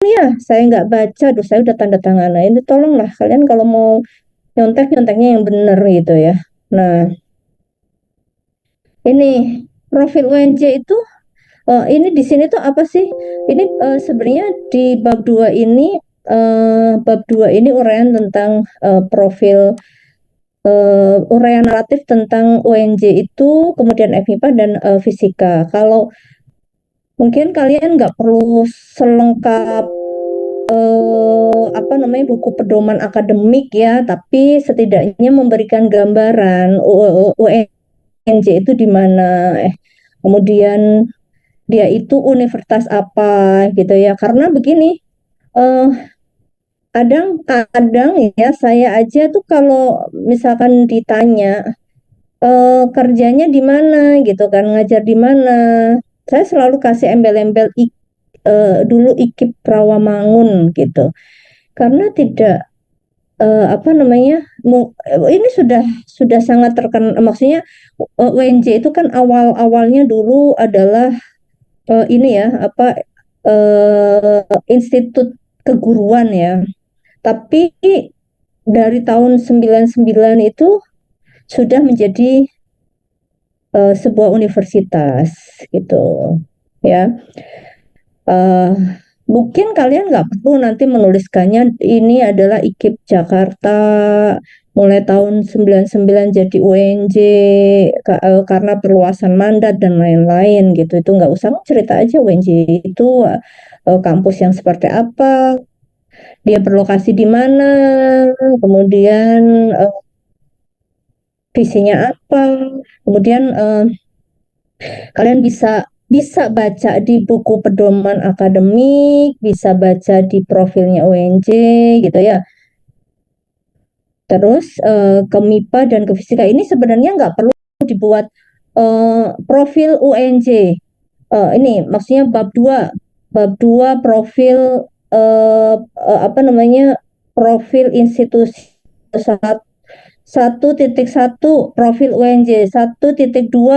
ya, saya nggak baca, aduh saya udah tanda tangan. Nah, ini tolonglah kalian kalau mau nyontek-nyonteknya yang bener gitu ya. Nah, ini profil UNJ itu ini di sini tuh apa sih? Ini sebenarnya di bab 2 ini bab 2 ini uraian tentang profil uraian naratif tentang UNJ itu, kemudian FMIPA dan fisika. Kalau mungkin kalian nggak perlu selengkap apa namanya buku pedoman akademik ya, tapi setidaknya memberikan gambaran UNJ itu di mana, kemudian dia itu universitas apa gitu ya. Karena begini, eh kadang-kadang ya saya aja tuh kalau misalkan ditanya kerjanya di mana gitu kan, ngajar di mana, saya selalu kasih embel-embel dulu IKIP Rawamangun gitu. Karena tidak apa namanya ini sudah sangat terkenal, maksudnya UNJ itu kan awal-awalnya dulu adalah ini ya apa institut keguruan ya. Tapi dari tahun 99 itu sudah menjadi sebuah universitas gitu ya. Eh, Mungkin kalian nggak perlu nanti menuliskannya ini adalah IKIP Jakarta mulai tahun 99 jadi UNJ karena perluasan mandat dan lain-lain gitu. Itu nggak usah, cerita aja UNJ itu kampus yang seperti apa, dia berlokasi di mana, kemudian visinya apa, kemudian kalian bisa bisa baca di buku pedoman akademik, bisa baca di profilnya UNJ gitu ya. Terus ke MIPA dan ke fisika ini sebenarnya nggak perlu dibuat profil UNJ. Ini maksudnya bab 2 profil apa namanya profil institusi 1.1 profil UNJ, 1.2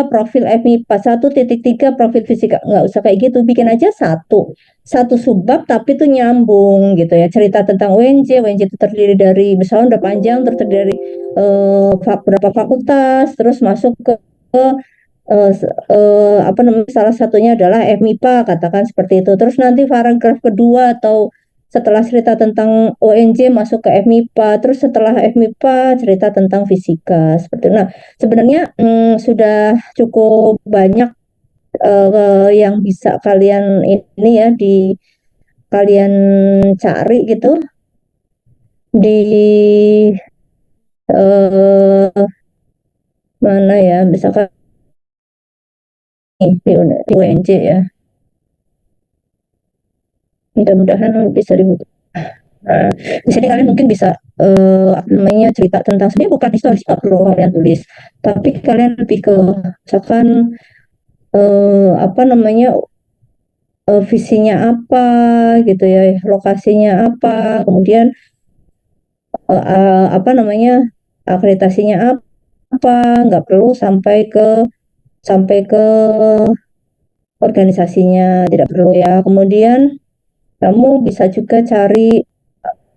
profil FMIPA, 1.3 profil fisika. Nggak usah kayak gitu, bikin aja satu subbab tapi itu nyambung gitu ya. Cerita tentang UNJ itu terdiri dari, misalnya udah panjang, terdiri dari beberapa fakultas, terus masuk ke apa namanya, salah satunya adalah FMIPA, katakan seperti itu. Terus nanti paragraf kedua atau setelah cerita tentang ONJ masuk ke FMIPA, terus setelah FMIPA cerita tentang fisika seperti itu. Nah, sebenarnya sudah cukup banyak yang bisa kalian ini ya di kalian cari gitu di eh, mana ya, misalkan di UNJ ya. Mudah-mudahan bisa dibuka. Nah, di sini kalian mungkin bisa apa namanya cerita tentang, sebenarnya bukan historis, nggak perlu kalian tulis, tapi kalian lebih ke misalkan apa namanya visinya apa gitu ya, lokasinya apa, kemudian apa namanya akreditasinya apa, nggak perlu sampai ke organisasinya, tidak perlu ya. Kemudian kamu bisa juga cari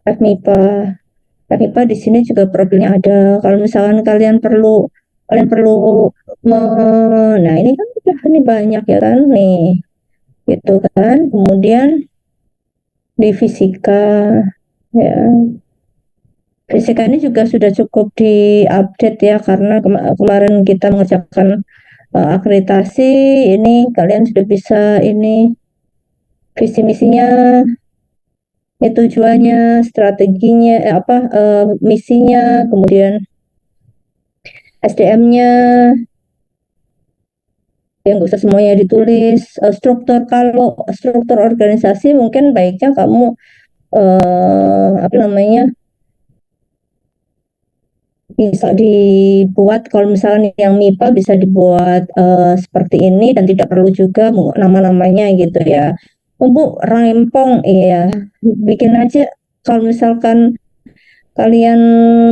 FMIPA. FMIPA di sini juga profilnya ada. Kalau misalkan kalian perlu nah ini kan udah ini banyak ya kan nih, gitu kan. Kemudian di fisika ya, fisika ini juga sudah cukup diupdate ya, karena kemarin kita mengerjakan akreditasi. Ini kalian sudah bisa ini visi misinya, ya tujuannya, strateginya, apa misinya, kemudian SDM-nya, yang nggak usah semuanya ditulis. Kalau struktur organisasi mungkin baiknya kamu apa namanya bisa dibuat, kalau misalnya yang MIPA bisa dibuat seperti ini dan tidak perlu juga nama-namanya gitu ya. Bu, rempong, iya, bikin aja. Kalau misalkan kalian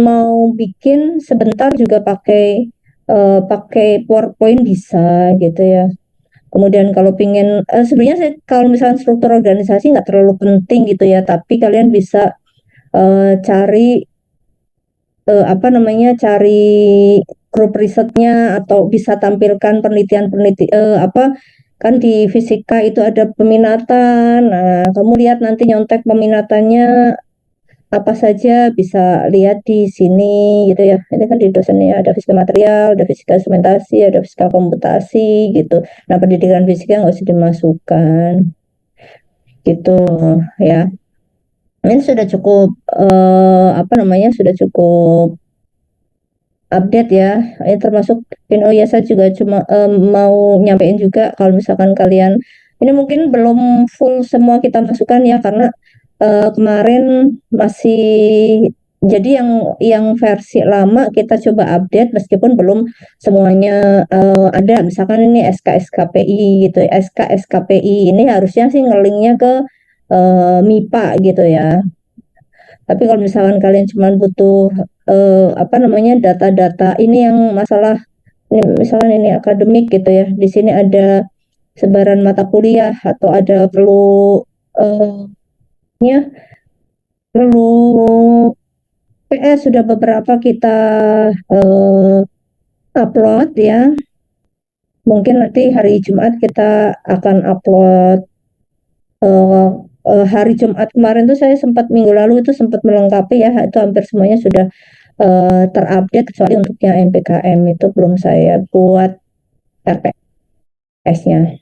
mau bikin sebentar juga pakai PowerPoint bisa gitu ya. Kemudian kalau pingin sebenarnya kalau misalnya struktur organisasi nggak terlalu penting gitu ya, tapi kalian bisa cari apa namanya, cari grup risetnya atau bisa tampilkan apa kan di fisika itu ada peminatan. Nah, kamu lihat nanti nyontek peminatannya apa saja, bisa lihat di sini gitu ya. Ini kan di dosennya ada fisika material, ada fisika instrumentasi, ada fisika komputasi gitu. Nah, pendidikan fisika nggak usah dimasukkan gitu ya. Ini sudah cukup apa namanya, sudah cukup update ya. Ini termasuk oh ya, saya juga cuma mau nyampein juga kalau misalkan kalian ini mungkin belum full semua kita masukkan ya, karena kemarin masih jadi yang versi lama kita coba update meskipun belum semuanya ada. Misalkan ini SK-SKPI gitu ya, SK-SKPI ini harusnya sih ngelinknya ke MIPA gitu ya. Tapi kalau misalkan kalian cuma butuh apa namanya, data-data ini yang masalah ini, misalkan ini akademik gitu ya, di sini ada sebaran mata kuliah atau ada perlu ya perlu PR sudah beberapa kita eh, upload ya. Mungkin nanti hari Jumat kita akan upload eh, hari Jumat kemarin tuh saya sempat minggu lalu itu sempat melengkapi ya, itu hampir semuanya sudah terupdate kecuali untuk yang MPKM itu belum saya buat RPS-nya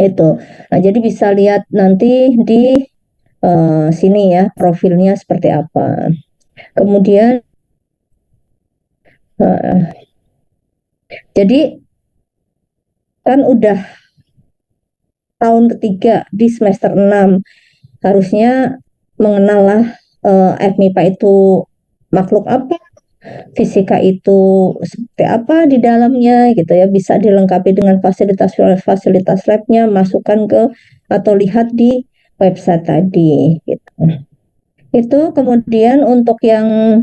itu. Nah, jadi bisa lihat nanti di sini ya profilnya seperti apa. Kemudian eh, jadi kan udah tahun ketiga di semester 6 harusnya mengenal lah FMIPA itu makhluk apa, fisika itu seperti apa di dalamnya gitu ya, bisa dilengkapi dengan fasilitas labnya, masukkan ke atau lihat di website tadi gitu. Itu kemudian untuk yang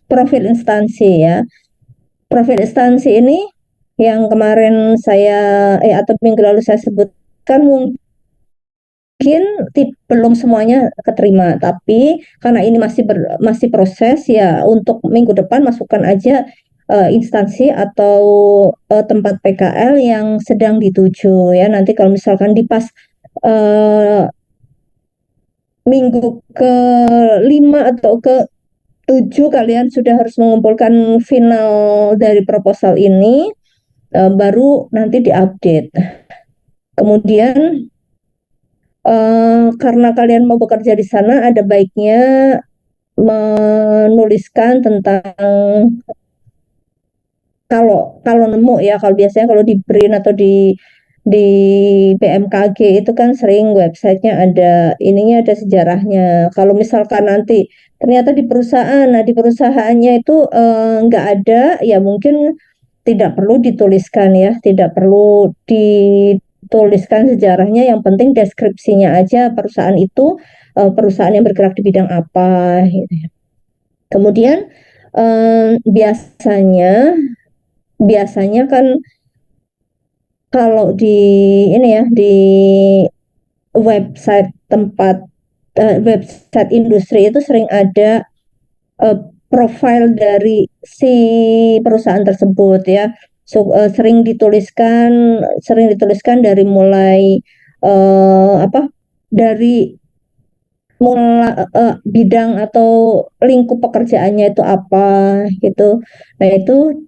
profil instansi ya. Profil instansi ini yang kemarin saya atau minggu lalu saya sebutkan mungkin belum semuanya keterima, tapi karena ini masih proses ya, untuk minggu depan masukkan aja instansi atau tempat PKL yang sedang dituju ya. Nanti kalau misalkan di pas eh, minggu ke-5 atau ke-7 kalian sudah harus mengumpulkan final dari proposal ini, baru nanti diupdate. Kemudian karena kalian mau bekerja di sana, ada baiknya menuliskan tentang kalau kalau nemu ya, kalau biasanya kalau di BRIN atau di BMKG itu kan sering websitenya ada ininya, ada sejarahnya. Kalau misalkan nanti ternyata di perusahaan, nah di perusahaannya itu nggak ada, ya mungkin tidak perlu dituliskan ya, tidak perlu dituliskan sejarahnya, yang penting deskripsinya aja perusahaan itu perusahaan yang bergerak di bidang apa gitu ya. Kemudian biasanya biasanya kan kalau di ini ya, di website website industri itu sering ada eh, profil dari si perusahaan tersebut ya. Sering dituliskan dari mulai apa, dari bidang atau lingkup pekerjaannya itu apa gitu. Nah, itu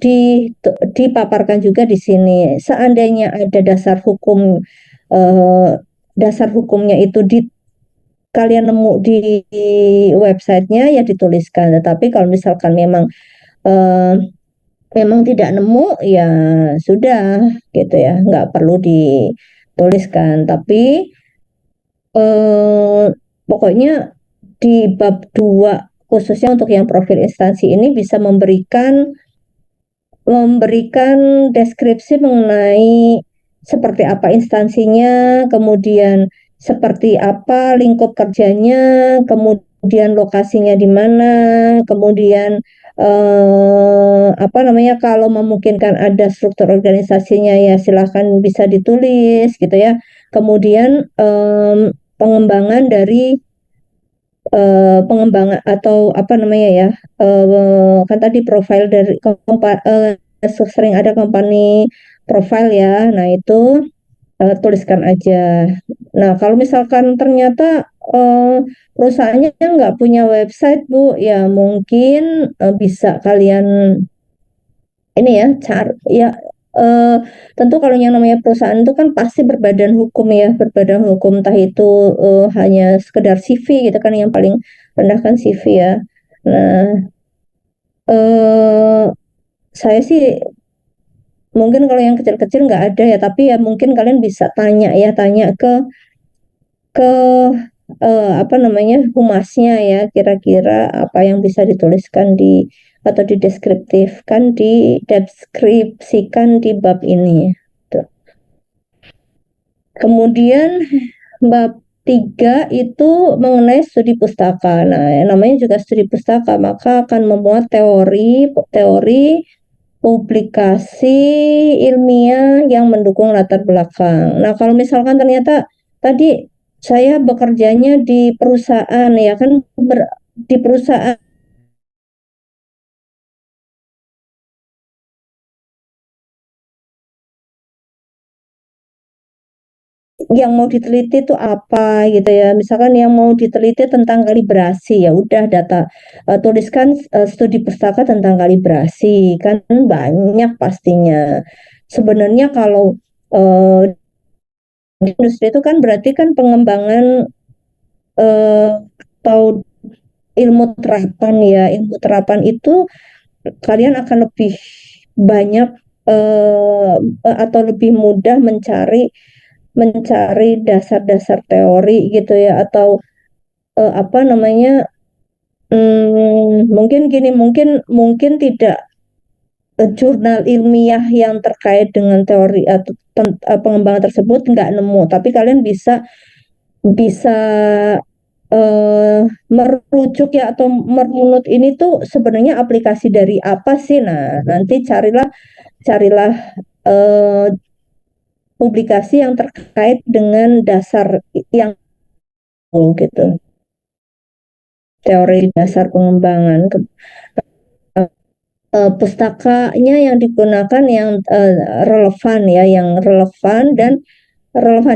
dipaparkan juga di sini. Seandainya ada eh, dasar hukumnya itu kalian nemu di websitenya ya dituliskan. Tetapi kalau misalkan eh, memang tidak nemu ya sudah gitu ya, nggak perlu dituliskan. Tapi eh, pokoknya di bab 2 khususnya untuk yang profil instansi ini bisa memberikan deskripsi mengenai seperti apa instansinya, kemudian seperti apa lingkup kerjanya, kemudian lokasinya di mana, kemudian apa namanya, kalau memungkinkan ada struktur organisasinya ya silahkan bisa ditulis gitu ya. Kemudian pengembangan dari pengembangan atau apa namanya ya, kan tadi profil dari sering ada company profile ya. Nah itu tuliskan aja. Nah kalau misalkan ternyata perusahaannya nggak punya website Bu, ya mungkin bisa kalian ini ya ya eh, tentu kalau yang namanya perusahaan itu kan pasti berbadan hukum ya, berbadan hukum, entah itu hanya sekedar CV gitu kan, yang paling rendah kan CV ya. Nah eh, saya sih mungkin kalau yang kecil-kecil nggak ada ya, tapi ya mungkin kalian bisa tanya ya, tanya ke apa namanya, humasnya ya, kira-kira apa yang bisa dituliskan di atau dideskripsikan di bab ini. Tuh. Kemudian bab 3 itu mengenai studi pustaka. Nah, yang namanya juga studi pustaka, maka akan memuat teori publikasi ilmiah yang mendukung latar belakang. Nah, kalau misalkan ternyata tadi saya bekerjanya di perusahaan ya kan, di perusahaan yang mau diteliti itu apa gitu ya. Misalkan yang mau diteliti tentang kalibrasi, ya udah tuliskan studi pustaka tentang kalibrasi, kan banyak pastinya. Sebenarnya kalau di industri itu kan berarti kan pengembangan eh, atau ilmu terapan ya, ilmu terapan itu kalian akan lebih banyak atau lebih mudah mencari mencari dasar-dasar teori gitu ya, atau apa namanya, mungkin gini, mungkin mungkin tidak jurnal ilmiah yang terkait dengan teori atau pengembangan tersebut nggak nemu, tapi kalian bisa bisa merujuk ya atau merunut ini tuh sebenarnya aplikasi dari apa sih. Nah nanti carilah carilah eh, publikasi yang terkait dengan dasar yang gitu, teori dasar pengembangan pustakanya yang digunakan yang relevan ya, yang relevan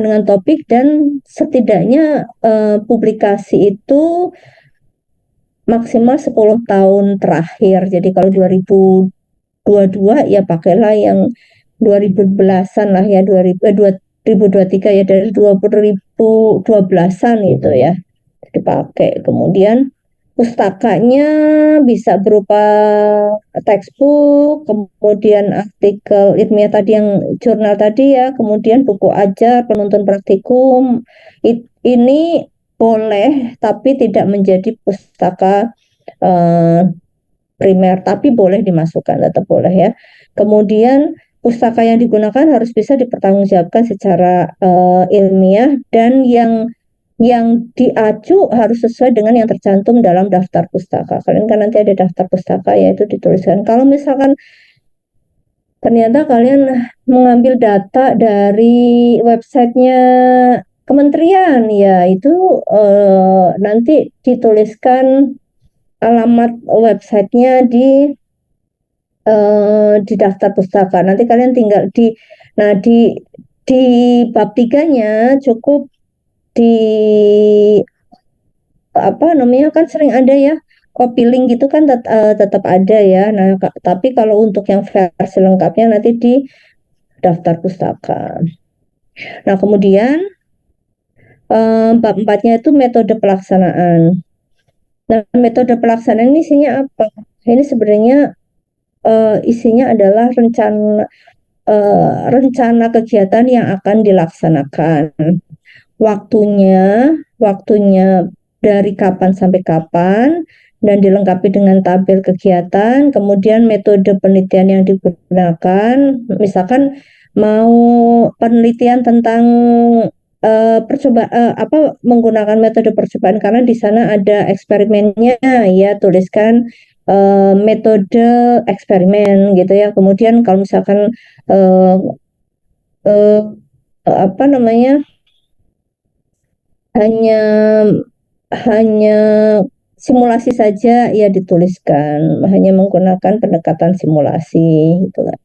dengan topik, dan setidaknya publikasi itu maksimal 10 tahun terakhir. Jadi kalau 2022 ya pakailah yang 2010-an lah ya, 2023 ya, dari 2012-an gitu ya dipakai. Kemudian pustakanya bisa berupa textbook, kemudian artikel ilmiah tadi yang jurnal tadi ya, kemudian buku ajar, penuntun praktikum. Ini boleh tapi tidak menjadi pustaka eh, primer, tapi boleh dimasukkan, tetap boleh ya. Kemudian pustaka yang digunakan harus bisa dipertanggungjawabkan secara ilmiah, dan yang diacu harus sesuai dengan yang tercantum dalam daftar pustaka. Kalian kan nanti ada daftar pustaka, yaitu dituliskan. Kalau misalkan ternyata kalian mengambil data dari websitenya kementerian, ya itu nanti dituliskan alamat websitenya di daftar pustaka. Nanti kalian tinggal nah di bab tiganya cukup di apa namanya, kan sering ada ya copy link gitu kan, tetap ada ya. Nah tapi kalau untuk yang versi lengkapnya nanti di daftar pustaka. Nah kemudian bab empatnya itu metode pelaksanaan. Nah metode pelaksanaan ini isinya apa? Ini sebenarnya isinya adalah rencana kegiatan yang akan dilaksanakan, waktunya dari kapan sampai kapan, dan dilengkapi dengan tabel kegiatan, kemudian metode penelitian yang digunakan. Misalkan mau penelitian tentang menggunakan metode percobaan karena di sana ada eksperimennya, ya tuliskan metode eksperimen gitu ya. Kemudian kalau misalkan eh, eh, apa namanya hanya hanya simulasi saja ya dituliskan, hanya menggunakan pendekatan simulasi gitu kan.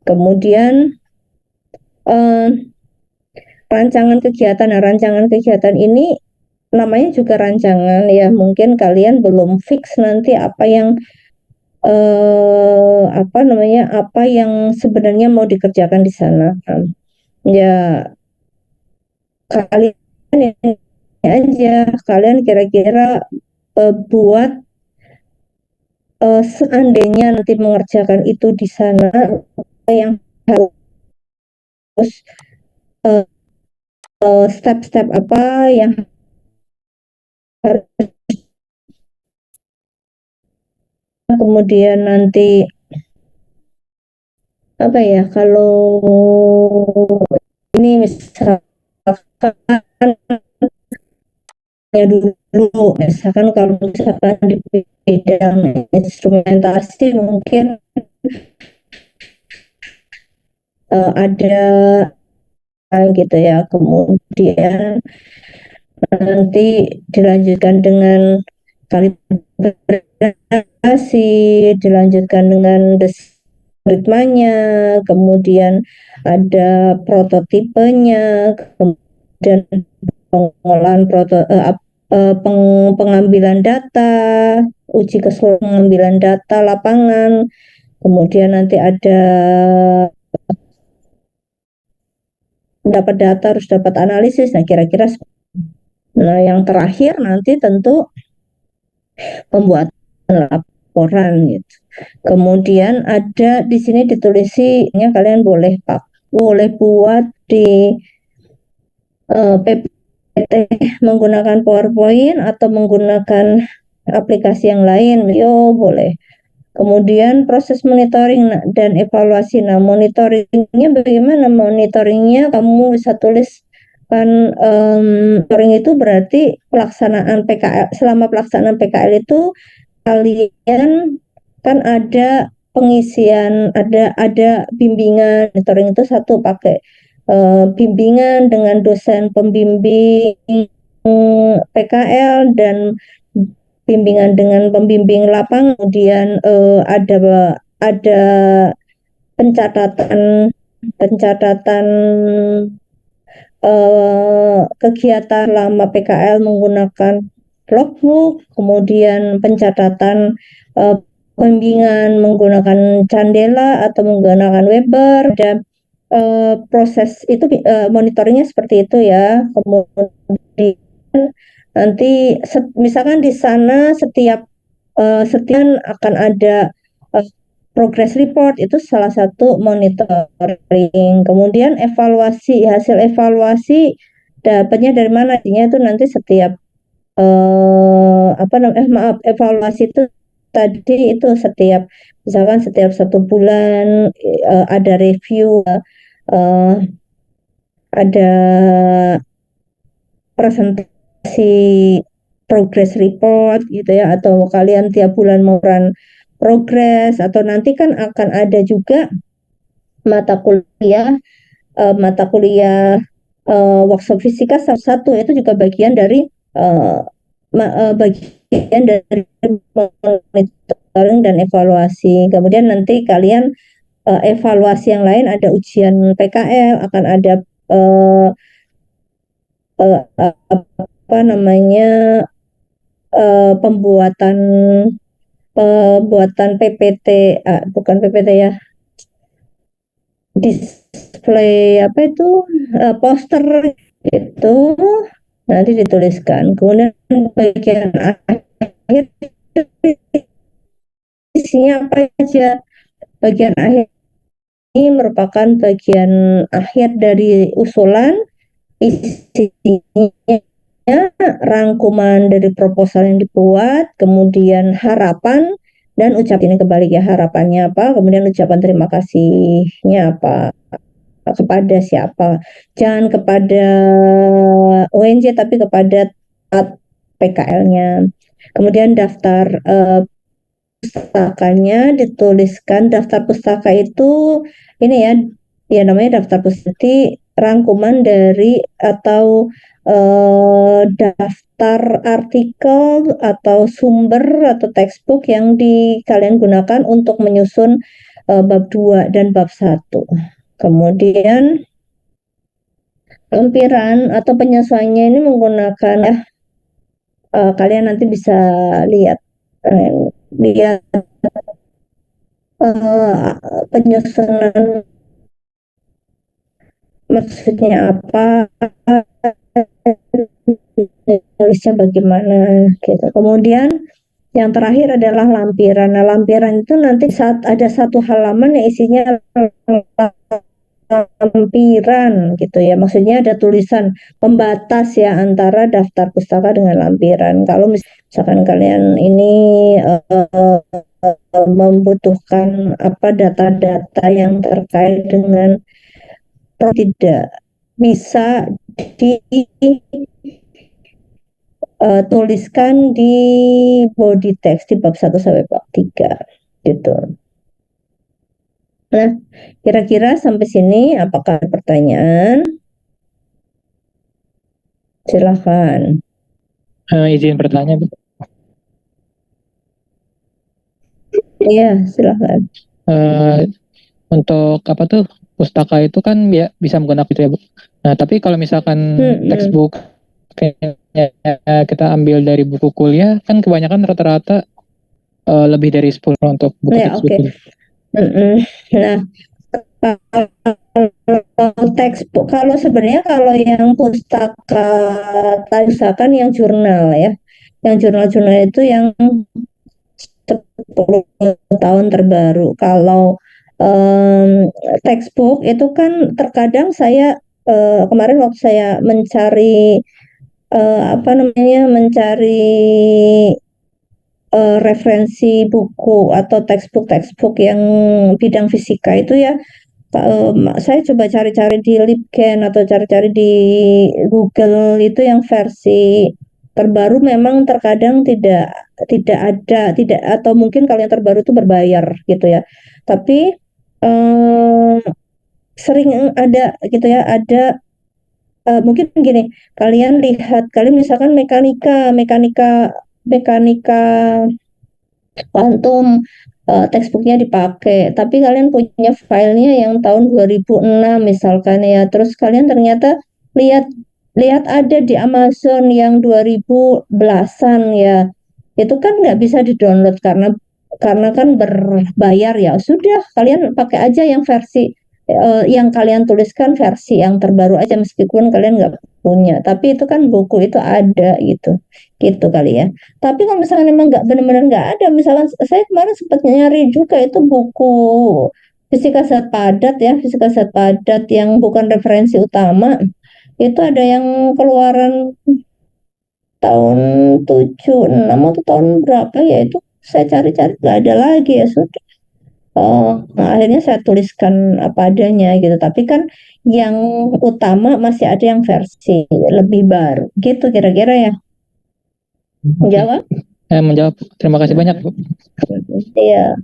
Kemudian eh, rancangan kegiatan ini namanya juga rancangan ya, mungkin kalian belum fix nanti apa yang sebenarnya mau dikerjakan di sana. Ya kalian ini aja, kalian kira-kira buat seandainya nanti mengerjakan itu di sana, apa yang harus step-step apa yang harus, kemudian nanti apa ya, kalau ini misalkan ya dulu, misalkan kalau misalkan di bidang instrumentasi mungkin ada gitu ya, kemudian nanti dilanjutkan dengan kalibrasi, dilanjutkan dengan ritmanya, kemudian ada prototipenya, kemudian pengolahan pengambilan data, uji keseluruhan pengambilan data lapangan, kemudian nanti ada dapat data, harus dapat analisis. Nah, kira-kira yang terakhir nanti tentu pembuatan laporan gitu. Kemudian ada di sini ditulisinya, kalian boleh buat di PPT menggunakan PowerPoint atau menggunakan aplikasi yang lain, boleh. Kemudian proses monitoring dan evaluasi. Nah, monitoringnya bagaimana? Monitoringnya kamu bisa tulis kan, monitoring itu berarti pelaksanaan PKL. Selama pelaksanaan PKL itu kalian kan ada pengisian, ada bimbingan. Monitoring itu satu pakai bimbingan dengan dosen pembimbing PKL dan bimbingan dengan pembimbing lapangan, kemudian ada pencatatan pencatatan kegiatan lama PKL menggunakan logbook, kemudian pencatatan pembimbingan menggunakan Candela atau menggunakan Weber, dan proses itu monitoringnya seperti itu ya. Kemudian nanti misalkan di sana setiap akan ada progress report, itu salah satu monitoring. Kemudian hasil evaluasi dapatnya dari mana? Artinya itu nanti setiap evaluasi itu tadi itu misalkan setiap 1 bulan ada review, uh, ada presentasi progress report gitu ya, atau kalian tiap bulan mau run progress, atau nanti kan akan ada juga mata kuliah workshop fisika satu, itu juga bagian dari monitoring dan evaluasi. Kemudian nanti kalian evaluasi yang lain, ada ujian PKL, akan ada apa namanya pembuatan PPT, bukan PPT ya, display apa itu, poster gitu, nanti dituliskan. Kemudian bagian akhir isinya apa aja. Bagian akhir ini merupakan bagian akhir dari usulan, isinya rangkuman dari proposal yang dibuat, kemudian harapan dan ucapan. Ini kembali ya, harapannya apa, kemudian ucapan terima kasihnya apa, kepada siapa, jangan kepada ONJ tapi kepada PKL-nya. Kemudian daftar pustakanya dituliskan. Daftar pustaka itu ini ya, ya namanya daftar pustaka, rangkuman dari atau daftar artikel atau sumber atau textbook yang kalian gunakan untuk menyusun bab 2 dan bab 1. Kemudian lampiran atau penyesuaiannya ini menggunakan kalian nanti bisa lihat lihat penyusunan maksudnya apa, nulisnya bagaimana gitu. Kemudian yang terakhir adalah lampiran. Nah, lampiran itu nanti saat ada satu halaman yang isinya lampiran gitu ya. Maksudnya ada tulisan pembatas ya antara daftar pustaka dengan lampiran. Kalau misalkan kalian ini membutuhkan apa data-data yang terkait dengan tidak bisa dituliskan di body text di bab 1 sampai bab 3 gitu. Nah, kira-kira sampai sini apakah ada pertanyaan? Silahkan. Izin bertanya, Bu. Iya, silahkan. Untuk apa tuh pustaka itu kan bisa menggunakan itu ya, Bu. Nah, tapi kalau misalkan textbook kita ambil dari buku kuliah kan kebanyakan rata-rata lebih dari 10 untuk buku Ya, textbook. oke. Nah, kalau textbook, kalau sebenarnya kalau yang pustaka tadi misalkan yang jurnal ya, yang jurnal-jurnal itu yang 10 tahun terbaru. Kalau textbook itu kan terkadang saya kemarin waktu saya mencari apa namanya mencari referensi buku atau textbook yang bidang fisika itu ya, saya coba cari-cari di Libgen atau cari-cari di Google itu yang versi terbaru memang terkadang tidak tidak ada tidak atau mungkin kalau yang terbaru itu berbayar gitu ya. Tapi sering ada gitu ya, ada mungkin gini, kalian misalkan mekanika mekanika mekanika kuantum textbooknya dipakai, tapi kalian punya filenya yang tahun 2006 misalkan ya, terus kalian ternyata lihat lihat ada di Amazon yang 2000 belasan ya, itu kan nggak bisa di-download karena kan berbayar ya. Sudah kalian pakai aja yang versi yang kalian tuliskan versi yang terbaru aja meskipun kalian nggak punya, tapi itu kan buku itu ada gitu kali ya. Tapi kalau misalkan memang nggak benar-benar nggak ada, misalkan saya kemarin sempat nyari juga itu buku fisika zat padat ya, fisika zat padat yang bukan referensi utama, itu ada yang keluaran tahun 76 atau tahun berapa ya, itu saya cari-cari nggak ada lagi ya sudah. Nah, akhirnya saya tuliskan apa adanya gitu, tapi kan yang utama masih ada yang versi lebih baru gitu kira-kira ya. Menjawab? Menjawab. Terima kasih banyak, Bu. Iya.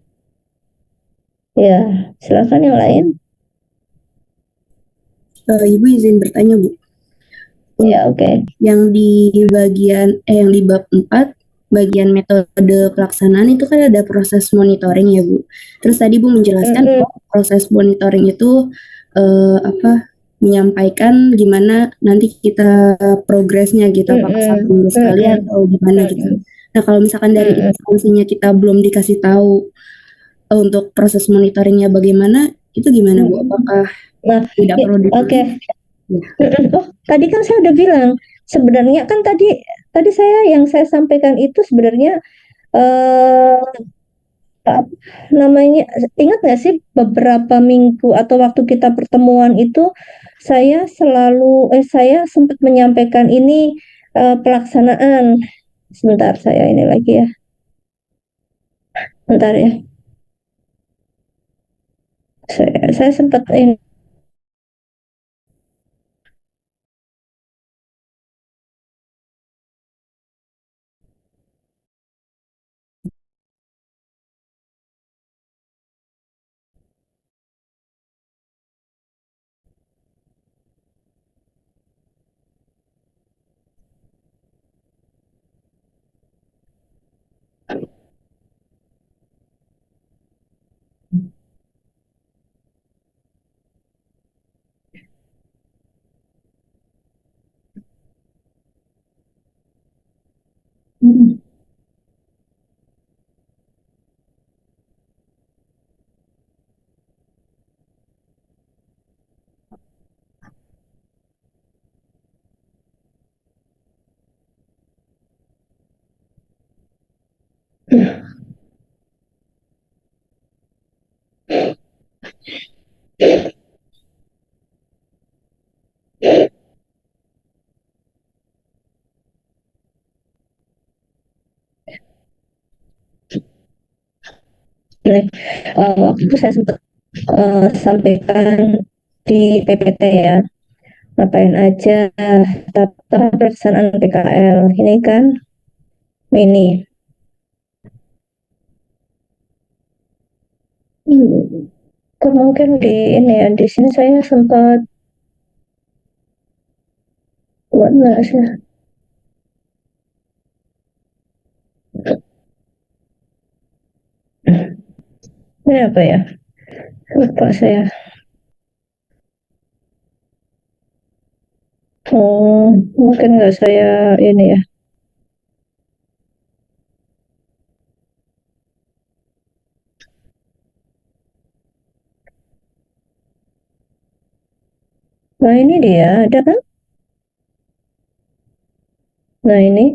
Ya, silakan yang lain. Ibu izin bertanya, Bu. Ya, oke. Yang di yang di bab 4, bagian metode pelaksanaan itu kan ada proses monitoring ya, Bu. Terus tadi Bu menjelaskan bahwa proses monitoring itu menyampaikan gimana nanti kita progresnya gitu, apakah 1 minggu sekali atau gimana gitu. Nah, kalau misalkan dari instansinya kita belum dikasih tahu untuk proses monitoringnya bagaimana, itu gimana Bu? Apakah tidak perlu ditulis? Oke. Oh, tadi kan saya udah bilang, sebenarnya kan tadi yang saya sampaikan itu sebenarnya namanya, ingat nggak sih beberapa minggu atau waktu kita pertemuan itu saya sempat menyampaikan ini pelaksanaan. Sebentar, saya ini lagi ya. Bentar ya. Saya sempat ini Waktu saya sempat sampaikan di PPT ya, ngapain aja tahap pelaksanaan PKL ini kan ini mungkin di ini ya, di sini saya sempat buat nggak sih, ini apa ya, lupa saya. Mungkin nggak saya ini ya. Nah ini dia, ada kan? Nah ini,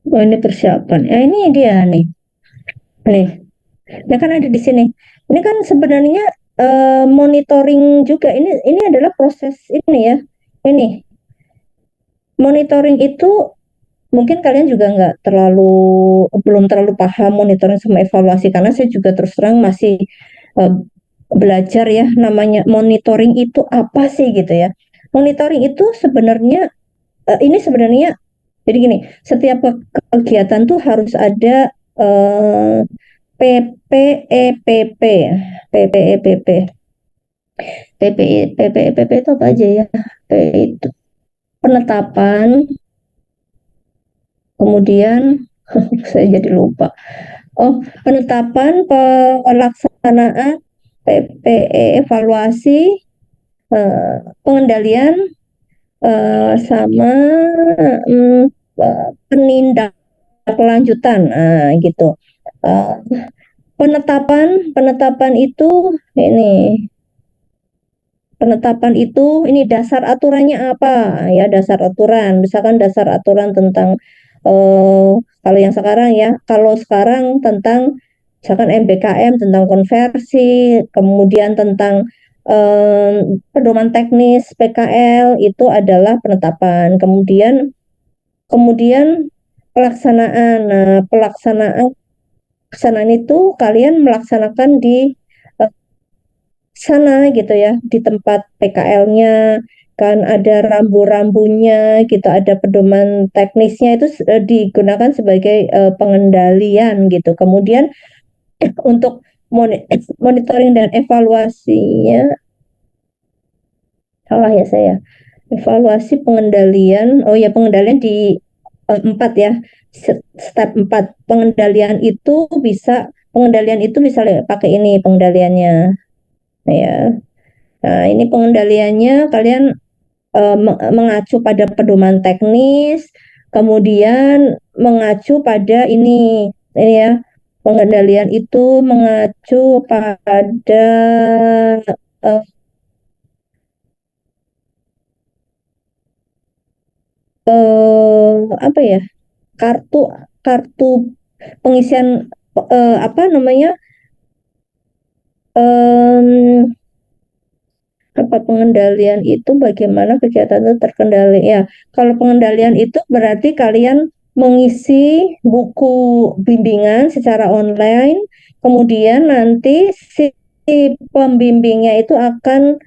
oh ini persiapan. Ini dia nih, nih. Nah kan ada di sini. Ini kan sebenarnya monitoring juga. Ini adalah proses ini ya. Ini monitoring itu mungkin kalian juga belum terlalu paham monitoring sama evaluasi karena saya juga terus terang masih eh, belajar ya, namanya monitoring itu apa sih gitu ya. Monitoring itu sebenarnya ini sebenarnya jadi gini, setiap kegiatan tuh harus ada PPEPP, PPEPP, PPEPP itu apa aja ya? P itu penetapan, kemudian saya jadi lupa. Oh, penetapan, pelaksanaan, PPE, evaluasi, pengendalian, sama penindaklanjutan, gitu. Eh, penetapan itu ini penetapan itu ini dasar aturannya apa ya, dasar aturan misalkan dasar aturan tentang kalau yang sekarang ya, kalau sekarang tentang misalkan MBKM tentang konversi, kemudian tentang pedoman teknis PKL itu adalah penetapan, kemudian kemudian pelaksanaan. Nah, pelaksanaan itu kalian melaksanakan di sana gitu ya, di tempat PKL-nya kan ada rambu-rambunya gitu, ada pedoman teknisnya itu digunakan sebagai pengendalian gitu. Kemudian untuk monitoring dan evaluasinya, salah ya saya. Evaluasi pengendalian, oh ya pengendalian di 4 ya, step 4 pengendalian itu bisa pakai ini pengendaliannya ya. Nah, ini pengendaliannya kalian mengacu pada pedoman teknis, kemudian mengacu pada ini ya, pengendalian itu mengacu pada eh, apa ya, kartu kartu pengisian apa namanya, em, apa pengendalian itu bagaimana kegiatan itu terkendali ya. Kalau pengendalian itu berarti kalian mengisi buku bimbingan secara online, kemudian nanti si pembimbingnya itu akan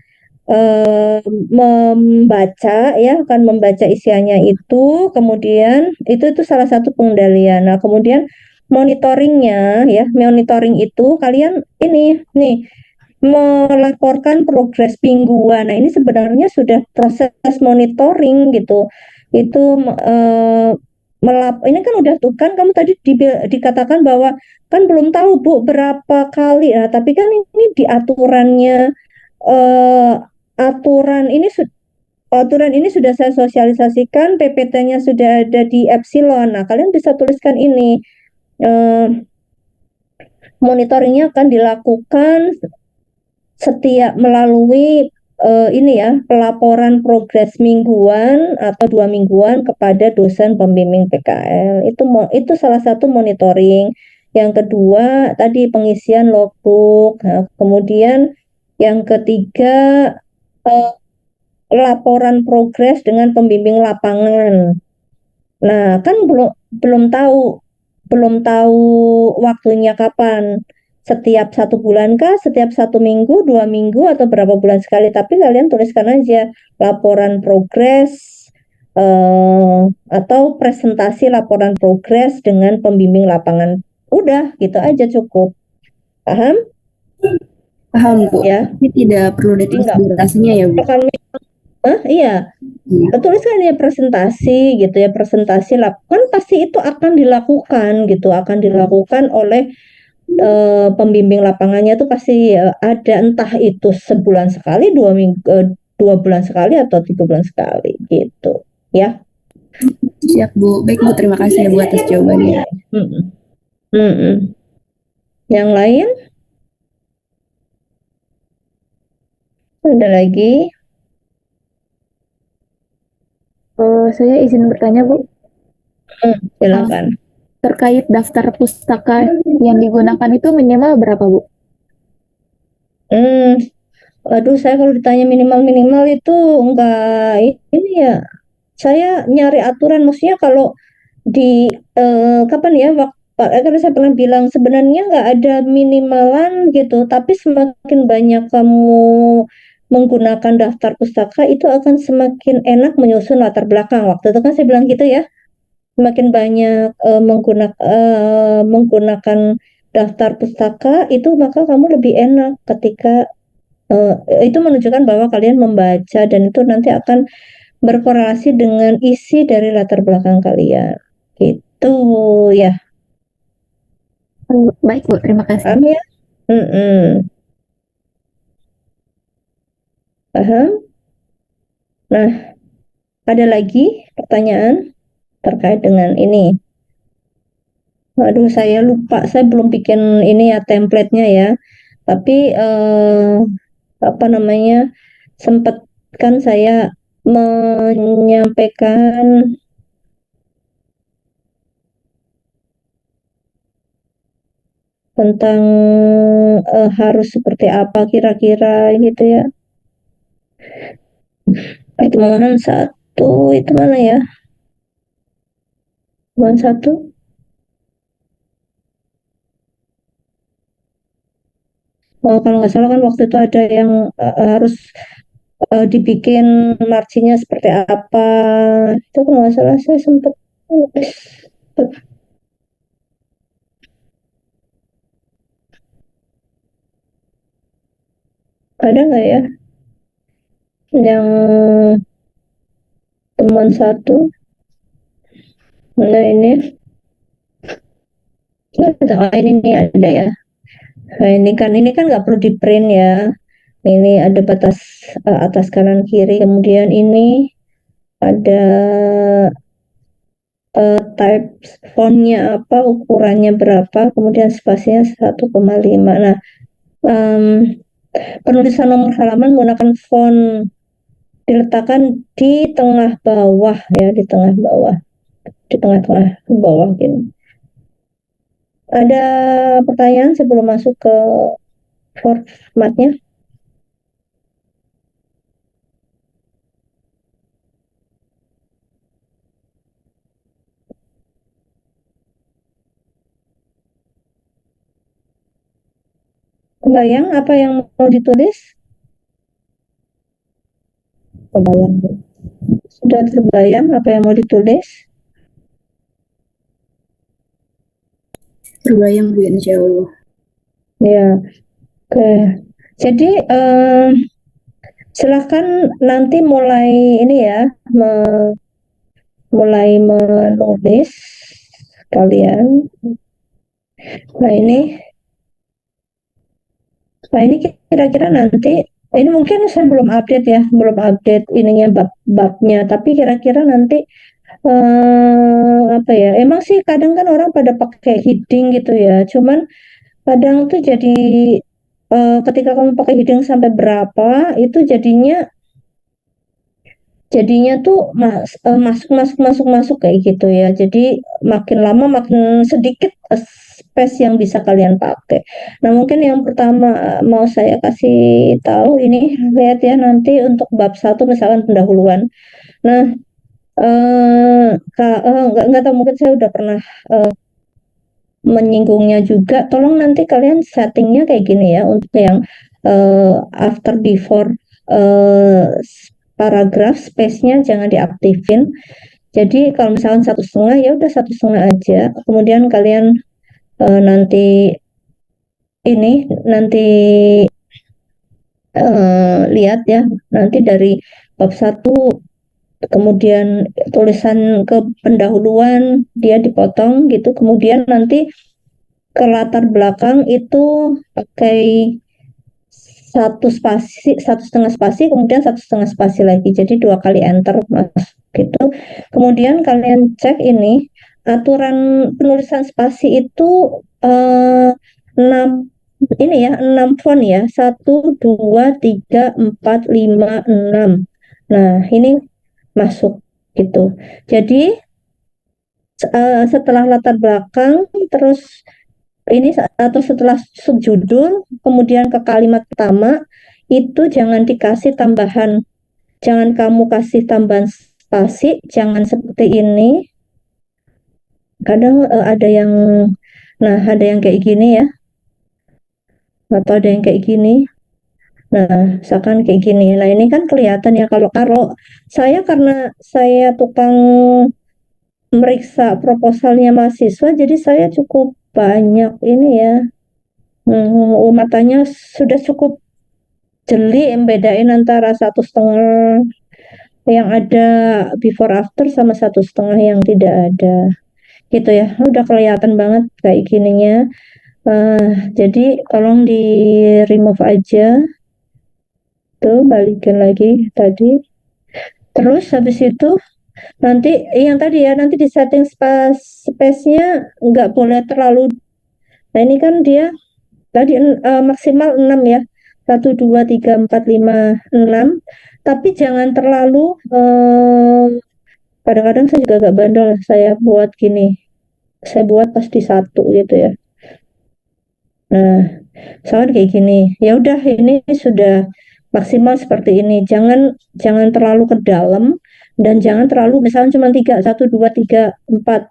membaca ya, akan membaca isiannya itu, kemudian itu salah satu pengendalian. Nah, kemudian monitoringnya ya, monitoring itu kalian ini nih melaporkan progres mingguan. Nah, ini sebenarnya sudah proses monitoring gitu. Itu ini kan udah tuh kan kamu tadi dikatakan bahwa kan belum tahu Bu berapa kali. Nah, tapi kan ini di aturannya, eh, aturan ini sudah saya sosialisasikan, PPT-nya sudah ada di Epsilon. Nah, kalian bisa tuliskan ini. eh, Monitoringnya akan dilakukan setiap melalui ini ya, pelaporan progres mingguan atau 2 mingguan kepada dosen pembimbing PKL. Itu salah satu monitoring. Yang kedua tadi pengisian logbook. Nah, kemudian yang ketiga laporan progres dengan pembimbing lapangan. Nah, kan belum tahu waktunya kapan. Setiap 1 bulan kah, setiap 1 minggu, 2 minggu, atau berapa bulan sekali. Tapi kalian tuliskan aja laporan progres atau presentasi laporan progres dengan pembimbing lapangan. Udah, gitu aja cukup. Paham? Paham, Bu. Ya. Ini tidak perlu ditulis durasinya ya, Bu? Iya. Iya. Tuliskan ya presentasi gitu ya, presentasi kan pasti itu akan dilakukan oleh pembimbing lapangannya tuh pasti ada, entah itu sebulan sekali, 2 bulan sekali, atau 3 bulan sekali gitu ya. Siap, Bu. Baik, Bu, terima kasih ya, Bu, atas jawabannya. Yang lain ada lagi? Saya izin bertanya, Bu. Silakan. Terkait daftar pustaka yang digunakan itu minimal berapa, Bu? Aduh, saya kalau ditanya minimal itu enggak ini ya. Saya nyari aturan, maksudnya kalau di kapan ya, karena saya pernah bilang sebenarnya nggak ada minimalan gitu, tapi semakin banyak kamu menggunakan daftar pustaka itu akan semakin enak menyusun latar belakang. Waktu itu kan saya bilang gitu ya, semakin banyak menggunakan daftar pustaka itu, maka kamu lebih enak ketika itu menunjukkan bahwa kalian membaca, dan itu nanti akan berkorelasi dengan isi dari latar belakang kalian. Gitu ya. Baik, Bu. Terima kasih. Paham ya? Paham? Nah, ada lagi pertanyaan terkait dengan ini? Aduh, saya lupa, saya belum bikin ini ya, template-nya ya. Tapi apa namanya, sempat kan saya menyampaikan tentang harus seperti apa kira-kira gitu ya. Pertemuan 1 itu mana ya? Pertemuan 1. Oh, kalau nggak salah kan waktu itu ada yang harus dibikin marginnya seperti apa. Itu kalau nggak salah saya sempat nulis. Ada nggak ya yang temuan 1? Nah, ini ini ada ya. Nah, ini kan nggak perlu di print ya. Ini ada batas atas kanan kiri, kemudian ini ada type fontnya apa, ukurannya berapa, kemudian spasinya 1,5. Nah, penulisan nomor halaman menggunakan font diletakkan di tengah bawah ya, di tengah-tengah bawah gini. Ada pertanyaan sebelum masuk ke formatnya? Kebayang apa yang mau ditulis? Kebayang. Sudah terbayang apa yang mau ditulis? Terbayang, Bu, insya Allah. Ya, oke. Jadi silahkan nanti mulai ini ya, mulai menulis kalian. Nah ini kira-kira nanti, ini mungkin saya belum update ininya bab-babnya, tapi kira-kira nanti apa ya, emang sih kadang kan orang pada pakai heading gitu ya, cuman kadang tuh jadi ketika kamu pakai heading sampai berapa itu jadinya tuh masuk kayak gitu ya. Jadi makin lama makin sedikit space yang bisa kalian pakai. Nah, mungkin yang pertama mau saya kasih tahu ini, lihat ya nanti untuk bab 1 misalkan pendahuluan. Nah, nggak tahu, mungkin saya udah pernah menyinggungnya juga. Tolong nanti kalian settingnya kayak gini ya untuk yang after before paragraf space-nya jangan diaktifin. Jadi kalau misalkan 1,5 ya udah 1,5 aja. Kemudian kalian nanti lihat ya nanti dari bab 1 kemudian tulisan ke pendahuluan dia dipotong gitu, kemudian nanti ke latar belakang itu pakai 1,5 spasi kemudian 1,5 spasi lagi, jadi 2 kali enter gitu. Kemudian kalian cek ini aturan penulisan spasi itu 6 ini ya, 6 font ya, 1, 2, 3, 4, 5, 6. Nah, ini masuk gitu. Jadi setelah latar belakang terus ini atau setelah subjudul kemudian ke kalimat pertama itu jangan dikasih tambahan, jangan kamu kasih tambahan spasi, jangan seperti ini. Kadang ada yang kayak gini ya, atau ada yang kayak gini. Nah, misalkan kayak gini. Nah, ini kan kelihatan ya kalau saya, karena saya tukang meriksa proposalnya mahasiswa, jadi saya cukup banyak ini ya. Matanya sudah cukup jeli bedain antara 1,5 yang ada before after sama 1,5 yang tidak ada. Gitu ya. Udah kelihatan banget kayak gininya. Jadi tolong di remove aja. Tuh, balikin lagi tadi. Terus habis itu nanti yang tadi ya, nanti di setting space-nya nggak boleh terlalu. Nah, ini kan dia tadi maksimal 6 ya. 1, 2, 3, 4, 5, 6. Tapi jangan terlalu kadang-kadang saya juga agak bandel, saya buat gini. Saya buat pas di 1 gitu ya. Nah, misalkan kayak gini. Ya udah, ini sudah maksimal seperti ini, jangan terlalu ke dalam dan jangan terlalu misalnya cuma 3, 1, 2, 3, 4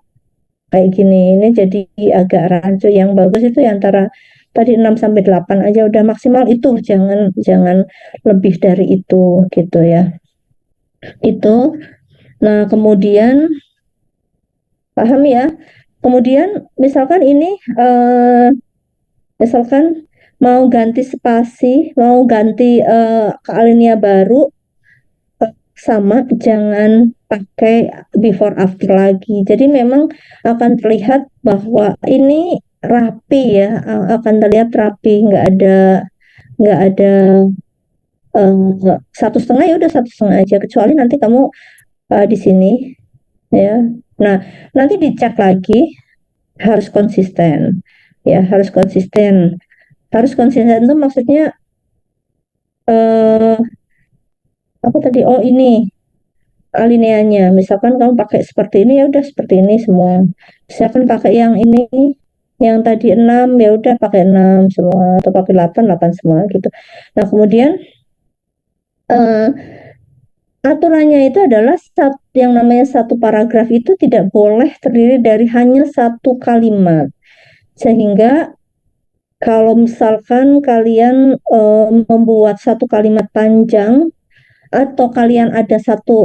kayak gini. Ini jadi agak rancu. Yang bagus itu ya antara tadi 6 sampai 8 aja udah maksimal itu, jangan lebih dari itu gitu ya. Itu. Nah, kemudian paham ya. Kemudian misalkan ini misalkan mau ganti spasi, mau ganti ke alinea baru, sama jangan pakai before after lagi. Jadi memang akan terlihat bahwa ini rapi ya, akan terlihat rapi, nggak ada 1,5 ya udah 1,5 aja, kecuali nanti kamu di sini ya. Nah, nanti dicek lagi harus konsisten ya, harus konsisten. Harus konsisten itu maksudnya apa tadi? Oh, ini alineanya. Misalkan kamu pakai seperti ini ya udah seperti ini semua. Misalkan pakai yang ini yang tadi 6 ya udah pakai 6 semua atau pakai 8 8 semua gitu. Nah, kemudian eh, aturannya itu adalah yang namanya satu paragraf itu tidak boleh terdiri dari hanya satu kalimat. Sehingga kalau misalkan kalian membuat satu kalimat panjang atau kalian ada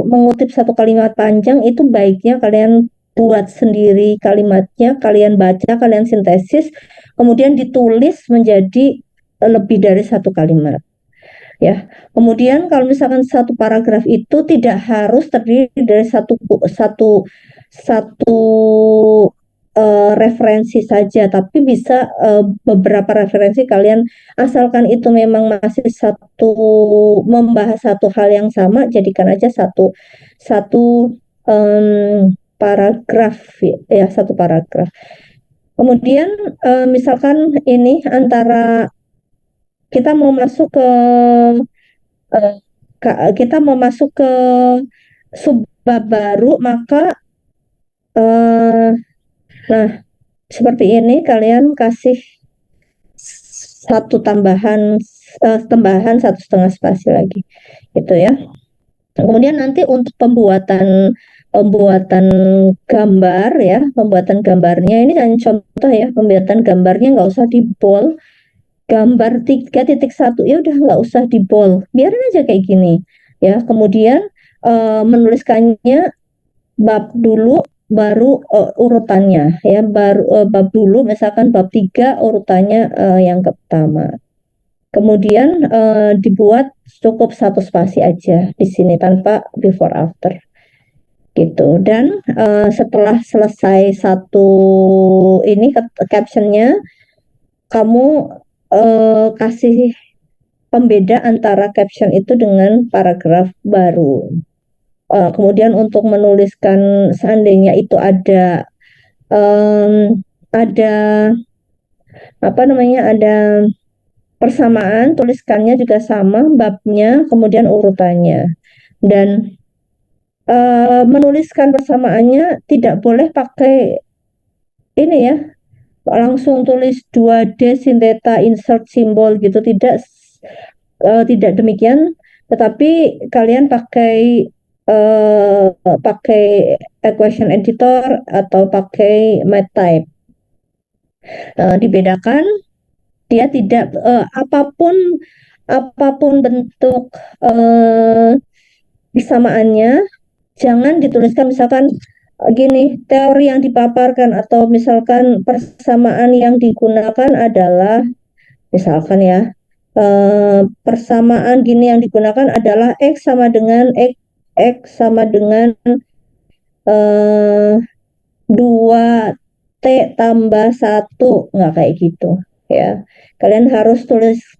mengutip satu kalimat panjang, itu baiknya kalian buat sendiri kalimatnya, kalian baca, kalian sintesis, kemudian ditulis menjadi lebih dari satu kalimat ya. Kemudian kalau misalkan satu paragraf itu tidak harus terdiri dari satu satu satu referensi saja, tapi bisa beberapa referensi kalian, asalkan itu memang masih membahas satu hal yang sama, jadikan aja satu paragraf ya, satu paragraf. Kemudian misalkan ini antara kita mau masuk ke kita mau masuk ke subbab baru, maka nah seperti ini kalian kasih tambahan 1,5 spasi lagi gitu ya. Kemudian nanti untuk pembuatan gambar ya, pembuatan gambarnya ini hanya contoh ya, pembuatan gambarnya nggak usah di bold, gambar 3.1 ya udah nggak usah di bold, biarin aja kayak gini ya. Kemudian menuliskannya bab dulu baru urutannya ya, baru bab dulu, misalkan bab 3 urutannya yang pertama. Kemudian dibuat cukup 1 spasi aja di sini tanpa before after gitu. Dan setelah selesai satu ini captionnya, kamu kasih pembeda antara caption itu dengan paragraf baru. Kemudian untuk menuliskan seandainya itu ada apa namanya, ada persamaan, tuliskannya juga sama babnya, kemudian urutannya. Dan menuliskan persamaannya tidak boleh pakai ini ya, langsung tulis 2D sinteta insert simbol gitu, tidak demikian, tetapi kalian pakai equation editor atau pakai MathType. Dibedakan, dia tidak apapun bentuk persamaannya jangan dituliskan misalkan gini, teori yang dipaparkan atau misalkan persamaan yang digunakan adalah misalkan ya, persamaan gini yang digunakan adalah X sama dengan 2T tambah 1, nggak kayak gitu ya. Kalian harus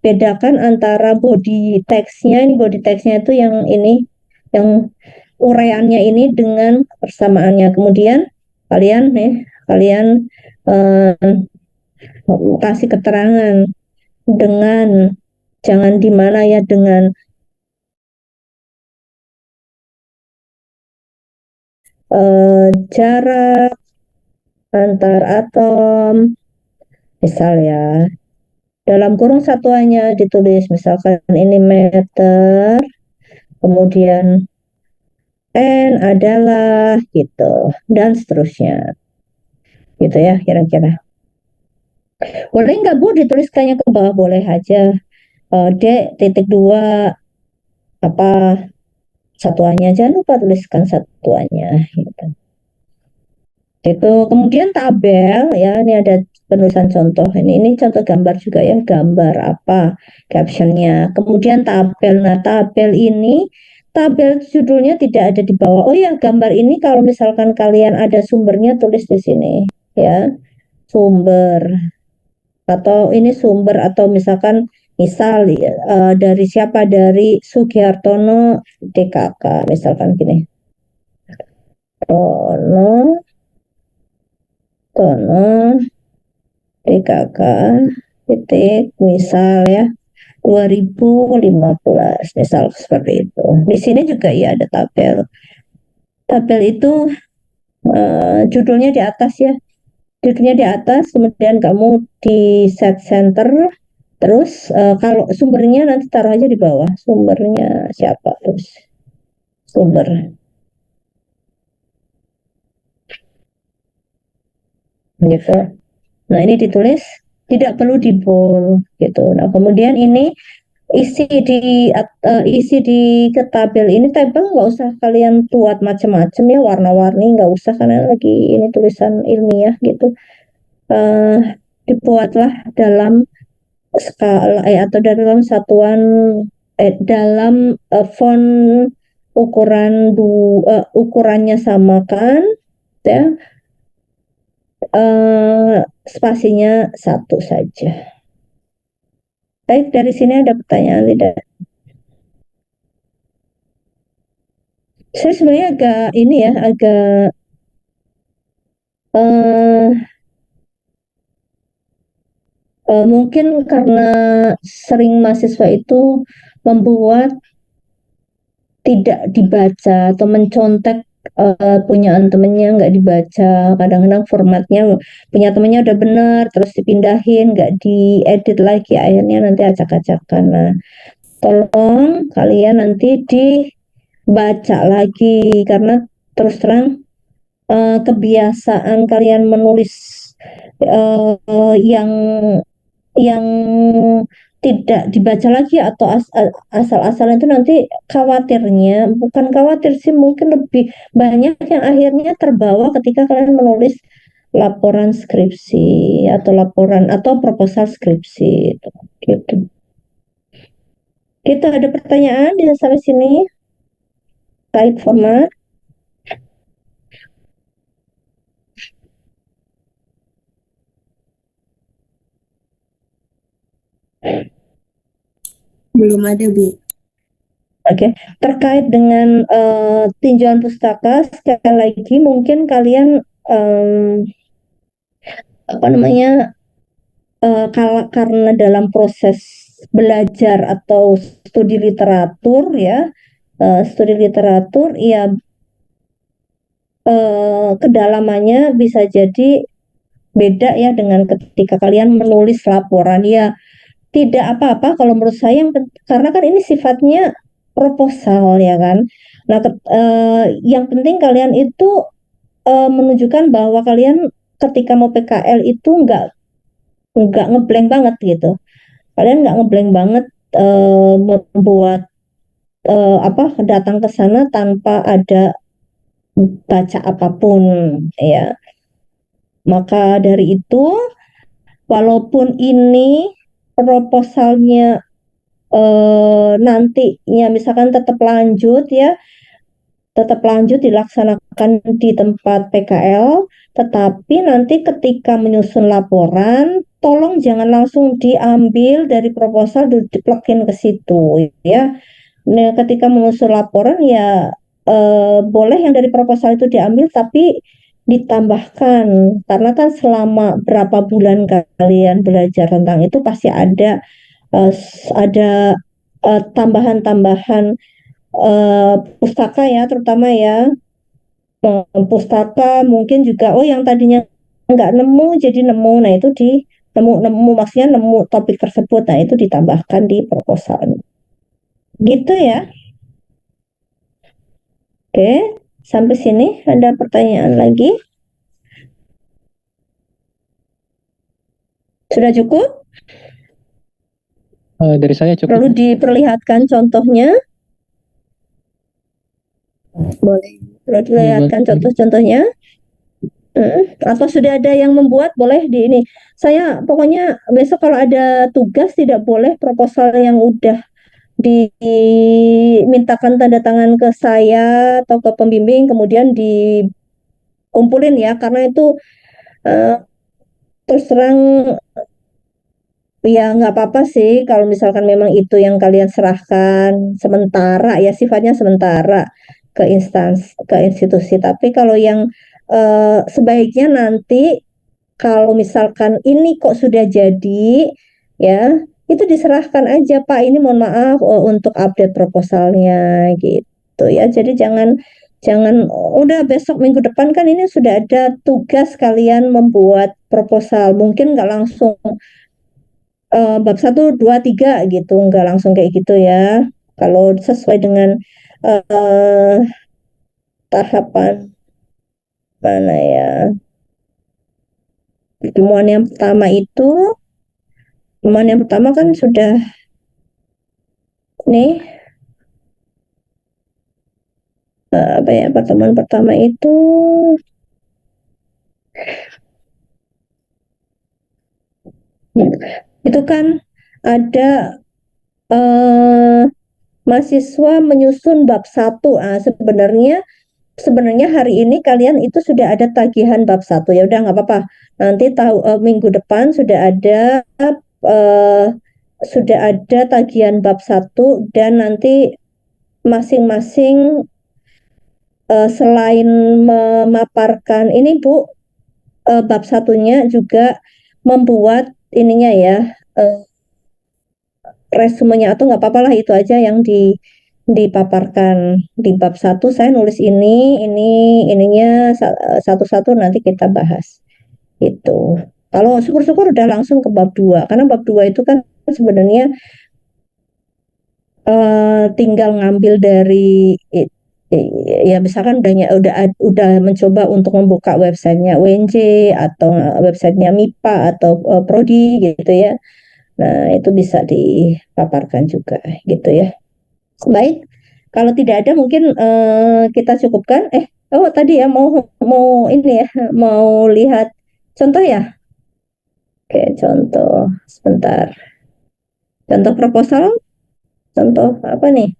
bedakan antara body text-nya, ini body text-nya itu yang ini, yang uraiannya ini dengan persamaannya. Kemudian kalian kasih keterangan dengan, jangan di mana ya, dengan jarak antar atom, misal ya, dalam kurung satuannya ditulis misalkan ini meter, kemudian N adalah gitu, dan seterusnya gitu ya kira-kira. Boleh nggak Bu dituliskannya ke bawah? Boleh aja. D.2 apa satuannya, jangan lupa tuliskan satuannya gitu. Itu kemudian tabel ya, ini ada penulisan contoh, ini contoh gambar juga ya, gambar apa captionnya. Kemudian tabel, nah tabel judulnya tidak ada di bawah. Oh ya, gambar ini kalau misalkan kalian ada sumbernya tulis di sini ya, sumber, atau ini sumber, atau misalkan misal dari siapa, dari Sugihartono DKK misalkan gini, Tono DKK titik misal ya 2015 misal seperti itu. Di sini juga ya ada tabel. Tabel itu judulnya di atas ya. Judulnya di atas, kemudian kamu di set center, terus kalau sumbernya nanti taruh aja di bawah. Sumbernya siapa, terus sumber gitu. Nah, ini ditulis, tidak perlu di bold gitu. Nah, kemudian ini isi di ke tabel ini, tabel nggak usah kalian buat macam-macam ya, warna-warni nggak usah karena lagi ini tulisan ilmiah gitu. Dibuatlah dalam skala atau dalam satuan dalam font ukurannya samakan ya, spasinya 1 saja. Baik, dari sini ada pertanyaan tidak? Saya sebenarnya agak ini ya, agak Mungkin karena sering mahasiswa itu membuat tidak dibaca atau mencontek punyaan temennya nggak dibaca. Kadang-kadang formatnya punya temennya udah bener, terus dipindahin, nggak diedit lagi, akhirnya nanti acak-acakan. Nah, tolong kalian nanti dibaca lagi, karena terus terang kebiasaan kalian menulis yang yang tidak dibaca lagi atau asal-asalan itu nanti khawatirnya, bukan khawatir sih, mungkin lebih banyak yang akhirnya terbawa ketika kalian menulis laporan skripsi atau laporan atau proposal skripsi gitu. Kita ada pertanyaan di sampai sini terkait format? Belum ada, Bu. Oke, terkait dengan tinjauan pustaka, sekali lagi mungkin kalian apa namanya, karena dalam proses belajar atau studi literatur ya, kedalamannya bisa jadi beda ya dengan ketika kalian menulis laporan ya. Tidak apa-apa kalau menurut saya, karena kan ini sifatnya proposal ya kan. Nah, yang penting kalian itu menunjukkan bahwa kalian ketika mau PKL itu nggak ngeblank banget gitu. Kalian nggak ngeblank banget membuat apa, datang ke sana tanpa ada baca apapun ya. Maka dari itu, walaupun ini proposalnya nantinya misalkan tetap lanjut dilaksanakan di tempat PKL, tetapi nanti ketika menyusun laporan, tolong jangan langsung diambil dari proposal diplekin ke situ ya. Nah, ketika menyusun laporan ya boleh yang dari proposal itu diambil, tapi ditambahkan, karena kan selama berapa bulan kalian belajar tentang itu pasti ada tambahan-tambahan pustaka ya, terutama ya pustaka mungkin juga, oh yang tadinya nggak nemu jadi nemu, nah itu nemu maksudnya nemu topik tersebut, nah itu ditambahkan di proposal gitu ya. Oke, sampai sini ada pertanyaan lagi? Sudah cukup? Dari saya cukup. Perlu diperlihatkan contohnya? Boleh. Perlu diperlihatkan contoh-contohnya? Atau sudah ada yang membuat, boleh di ini. Saya pokoknya besok kalau ada tugas tidak boleh proposal yang udah dimintakan tanda tangan ke saya atau ke pembimbing kemudian dikumpulin ya, karena itu terus terang ya nggak apa-apa sih kalau misalkan memang itu yang kalian serahkan sementara ya, sifatnya sementara ke ke institusi. Tapi kalau yang sebaiknya nanti kalau misalkan ini kok sudah jadi ya, itu diserahkan aja, Pak, ini mohon maaf untuk update proposalnya gitu ya. Jadi jangan jangan udah besok minggu depan kan ini sudah ada tugas kalian membuat proposal, mungkin nggak langsung bab 1, 2, 3 gitu, nggak langsung kayak gitu ya. Kalau sesuai dengan eh, tahapan mana ya, pertemuan yang pertama itu, pertemuan yang pertama kan sudah nih apa ya, pertemuan pertama itu kan ada mahasiswa menyusun bab 1. Sebenarnya hari ini kalian itu sudah ada tagihan bab 1, ya udah nggak apa-apa. Nanti minggu depan uh, sudah ada tagihan bab 1, dan nanti masing-masing selain memaparkan ini Bu, bab 1-nya juga membuat ininya ya, resumenya, atau nggak apa-apa lah itu aja yang dipaparkan di bab 1. Saya nulis ininya satu-satu nanti kita bahas itu. Kalau syukur-syukur udah langsung ke bab 2, karena bab 2 itu kan sebenarnya tinggal ngambil dari ya misalkan udah mencoba untuk membuka websitenya UNJ atau websitenya MIPA atau Prodi gitu ya. Nah, itu bisa dipaparkan juga gitu ya. Baik, kalau tidak ada mungkin kita cukupkan. Oh tadi ya mau mau ini ya, mau lihat contoh ya. Oke, contoh sebentar. Contoh proposal, contoh apa nih?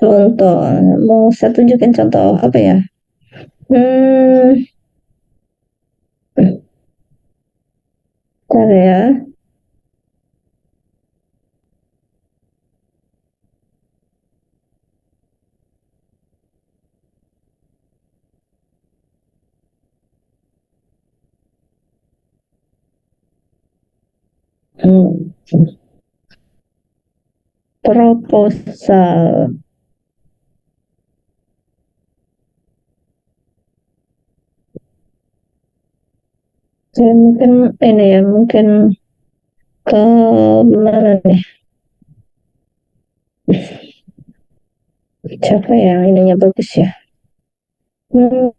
Contoh, mau saya tunjukin contoh apa ya? Hmm, Bentar ya. Hmm, Proposal. Ya, mungkin ini ya, mungkin ke mana nih? Siapa yang ininya bagus ya? Hmm,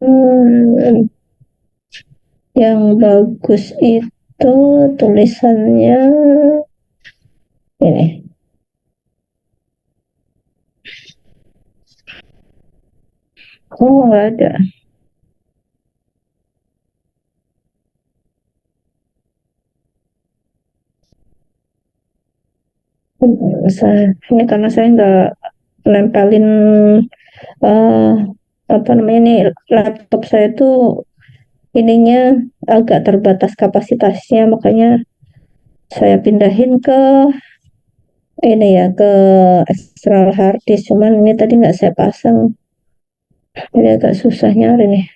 yang bagus itu tulisannya ini. Oh, nggak ada. Ini karena saya nggak nempelin eh apa namanya nih, laptop saya tuh ininya agak terbatas kapasitasnya, makanya saya pindahin ke ini ya, ke external hard disk. Cuman ini tadi nggak saya pasang, jadi agak susah nyari nih.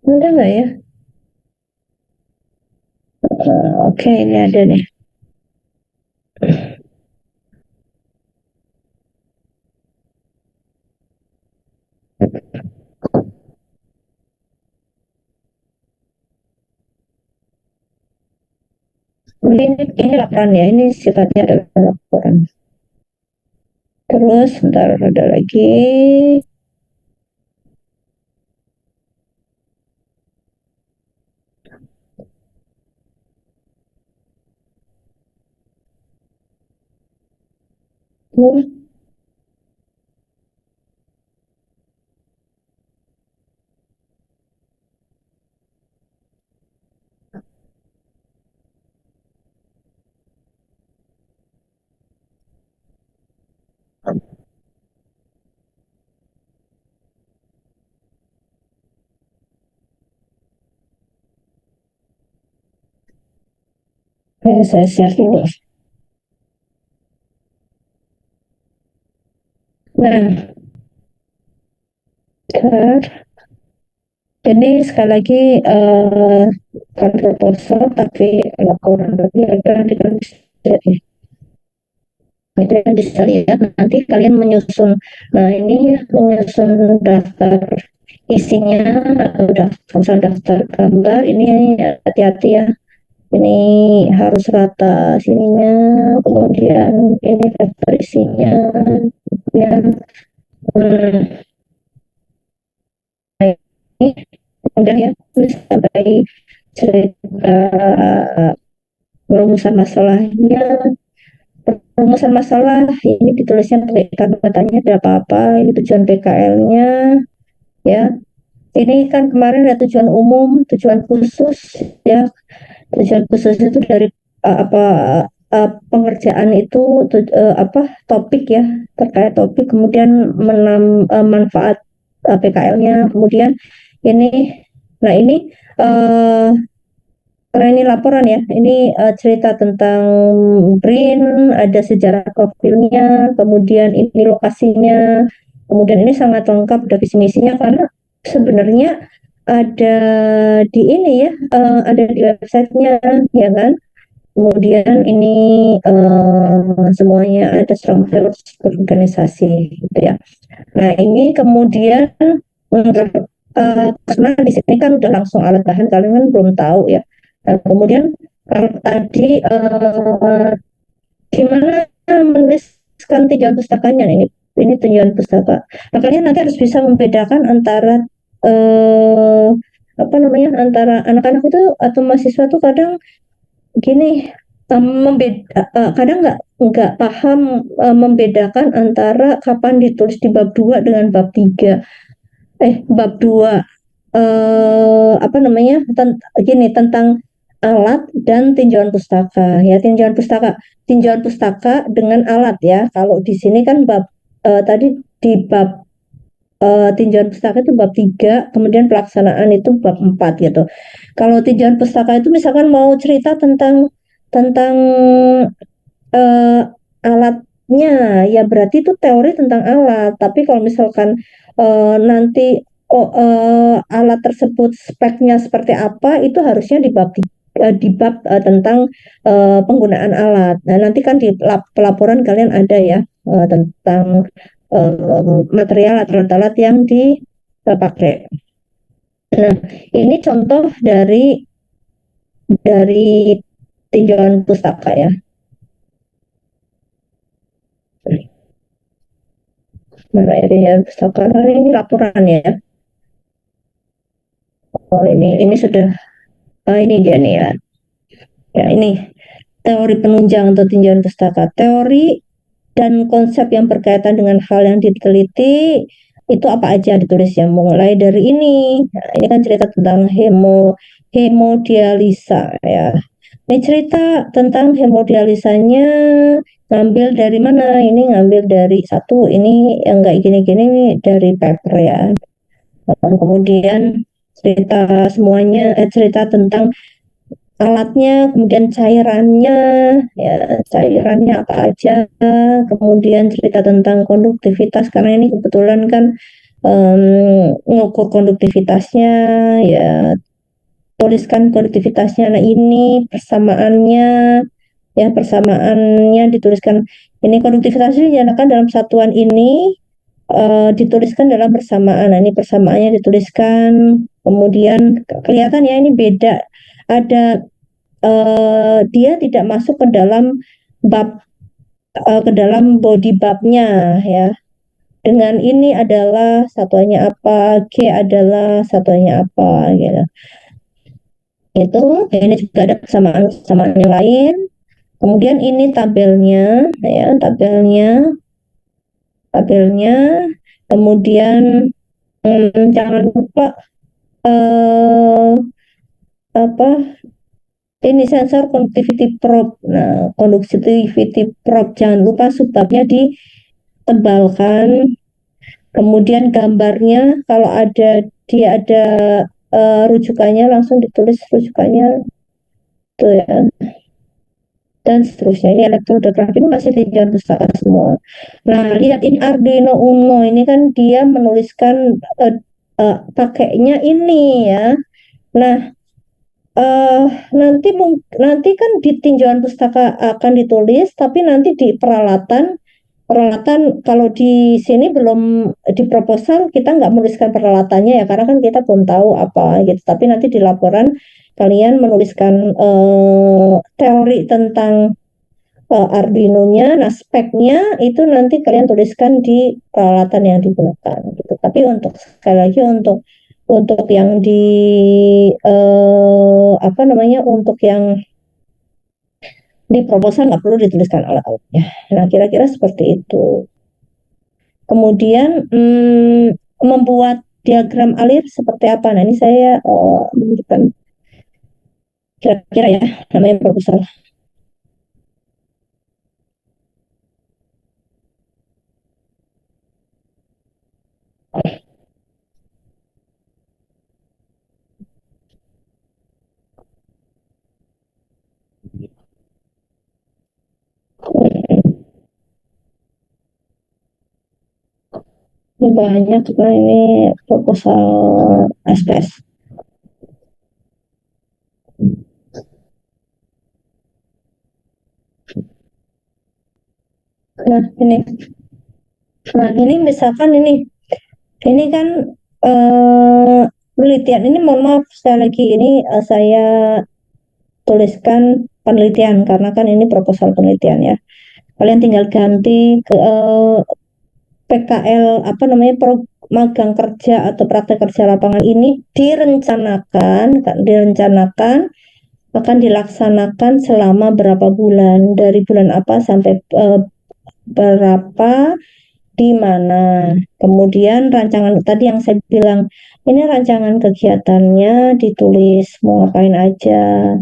Ada nggak ya? Oke, ini ada nih. Ini laporan ya, ini sifatnya adalah laporan. Terus ntar ada lagi. Saya share dulu. Nah, ini sekali lagi bukan proposal tapi laporan, berarti ada nanti kalian bisa lihat nih. Itu yang bisa lihat, nanti kalian menyusun. Nah, ini menyusun daftar isinya atau daftar gambar. Ini hati-hati ya. Ini harus rata sininya, kemudian ini daftar isinya, kemudian ini udah ya, terus sampai cerita perumusan masalahnya. Perumusan masalah ini ditulisnya pakai kata-katanya tidak apa-apa. Ini tujuan PKL-nya ya. Ini kan kemarin ada tujuan umum, tujuan khusus ya. Tujuan khusus itu dari apa pengerjaan itu topik ya, terkait topik, kemudian manfaat PKL-nya, kemudian ini. Nah, ini karena ini laporan ya, ini cerita tentang BRIN, ada sejarah profilnya, kemudian ini lokasinya, kemudian ini sangat lengkap udah visi misinya karena sebenarnya ada di ini ya, ada di websitenya ya kan. Kemudian ini semuanya ada strong values organisasi gitu ya. Nah ini kemudian karena di sini kan udah langsung alat bahan, kalian kan belum tahu ya. Nah, kemudian kalau tadi gimana menuliskan tinjauan pustakanya, ini tinjauan pustaka. Nah, kalian nanti harus bisa membedakan antara eh, apa namanya, antara anak-anak itu atau mahasiswa tuh kadang gini, kadang nggak paham membedakan antara kapan ditulis di bab 2 dengan bab 3, bab 2 apa namanya, gini, tentang alat dan tinjauan pustaka ya, tinjauan pustaka dengan alat ya. Kalau di sini kan bab tadi di bab tinjauan pustaka itu bab 3, kemudian pelaksanaan itu bab 4 gitu. Kalau tinjauan pustaka itu misalkan mau cerita tentang eh, alatnya, ya berarti itu teori tentang alat. Tapi kalau misalkan nanti alat tersebut speknya seperti apa, itu harusnya di bab tentang penggunaan alat. Nah, nanti kan di pelaporan kalian ada ya tentang material atau alat yang dipakai. Nah, ini contoh dari tinjauan pustaka ya. Mana ya tinjauan pustaka? Nah, ini laporan ya. Oh, ini sudah, ini dia nih ya. Ya, ini teori penunjang atau tinjauan pustaka. Teori dan konsep yang berkaitan dengan hal yang diteliti itu apa aja ditulis ya, mulai dari ini. Nah, ini kan cerita tentang hemodialisa ya. Ini cerita tentang hemodialisanya, ngambil dari mana? Ini ngambil dari satu, ini yang enggak gini-gini nih dari paper ya. Kemudian cerita tentang alatnya, kemudian cairannya, ya cairannya apa aja, kemudian cerita tentang konduktivitas karena ini kebetulan kan ngukur konduktivitasnya, ya tuliskan konduktivitasnya. Nah ini persamaannya dituliskan. Ini konduktivitasnya dinyatakan dalam satuan ini, dituliskan dalam persamaan. Nah, ini persamaannya dituliskan. Kemudian kelihatan ya ini beda. Ada dia tidak masuk ke dalam body babnya ya. Dengan ini adalah satuannya apa, G adalah satuannya apa gitu. Itu ini juga ada persamaan yang lain. Kemudian ini tabelnya ya, tabelnya. Kemudian jangan lupa eh, apa ini sensor conductivity probe. Nah, conductivity probe jangan lupa subbabnya ditebalkan. Kemudian gambarnya kalau dia ada rujukannya langsung ditulis rujukannya tuh ya, dan seterusnya. Ini elektrodegraf ini masih tinjauan pustaka semua. Nah, lihat ini Arduino Uno, ini kan dia menuliskan pakainya ini ya. Nah, nanti kan di tinjauan pustaka akan ditulis, tapi nanti di peralatan kalau di sini belum di proposal kita nggak menuliskan peralatannya ya karena kan kita belum tahu apa gitu. Tapi nanti di laporan kalian menuliskan teori tentang Arduino-nya, nah speknya itu nanti kalian tuliskan di peralatan yang digunakan gitu. Tapi sekali lagi untuk yang apa namanya, untuk yang di proposal nggak perlu dituliskan alat-alatnya. Nah, kira-kira seperti itu. Kemudian membuat diagram alir seperti apa? Nah, ini saya menunjukkan kira-kira ya, namanya proposal. Ini banyak karena ini proposal SPS. Nah, ini misalkan ini kan penelitian ini, mohon maaf sekali lagi ini saya tuliskan penelitian karena kan ini proposal penelitian ya. Kalian tinggal ganti ke PKL magang kerja atau praktek kerja lapangan ini direncanakan akan dilaksanakan selama berapa bulan, dari bulan apa sampai berapa, di mana. Kemudian rancangan tadi yang saya bilang, ini rancangan kegiatannya ditulis mau ngapain aja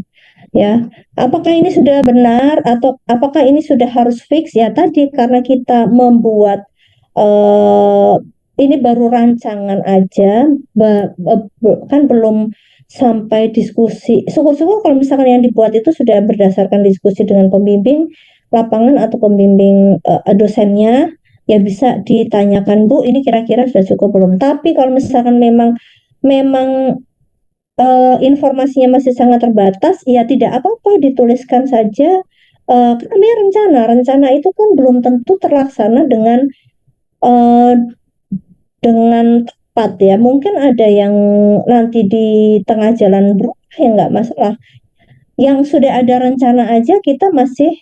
ya. Apakah ini sudah benar atau apakah ini sudah harus fix ya? Tadi karena kita membuat ini baru rancangan aja, kan belum sampai diskusi. Syukur-syukur kalau misalkan yang dibuat itu sudah berdasarkan diskusi dengan pembimbing lapangan atau pembimbing dosennya, ya bisa ditanyakan, Bu, ini kira-kira sudah cukup belum. Tapi kalau misalkan memang informasinya masih sangat terbatas, ya tidak apa-apa dituliskan saja. Kami rencana itu kan belum tentu terlaksana eh, dengan tepat ya. Mungkin ada yang nanti di tengah jalan berubah, ya nggak masalah. Yang sudah ada rencana aja kita masih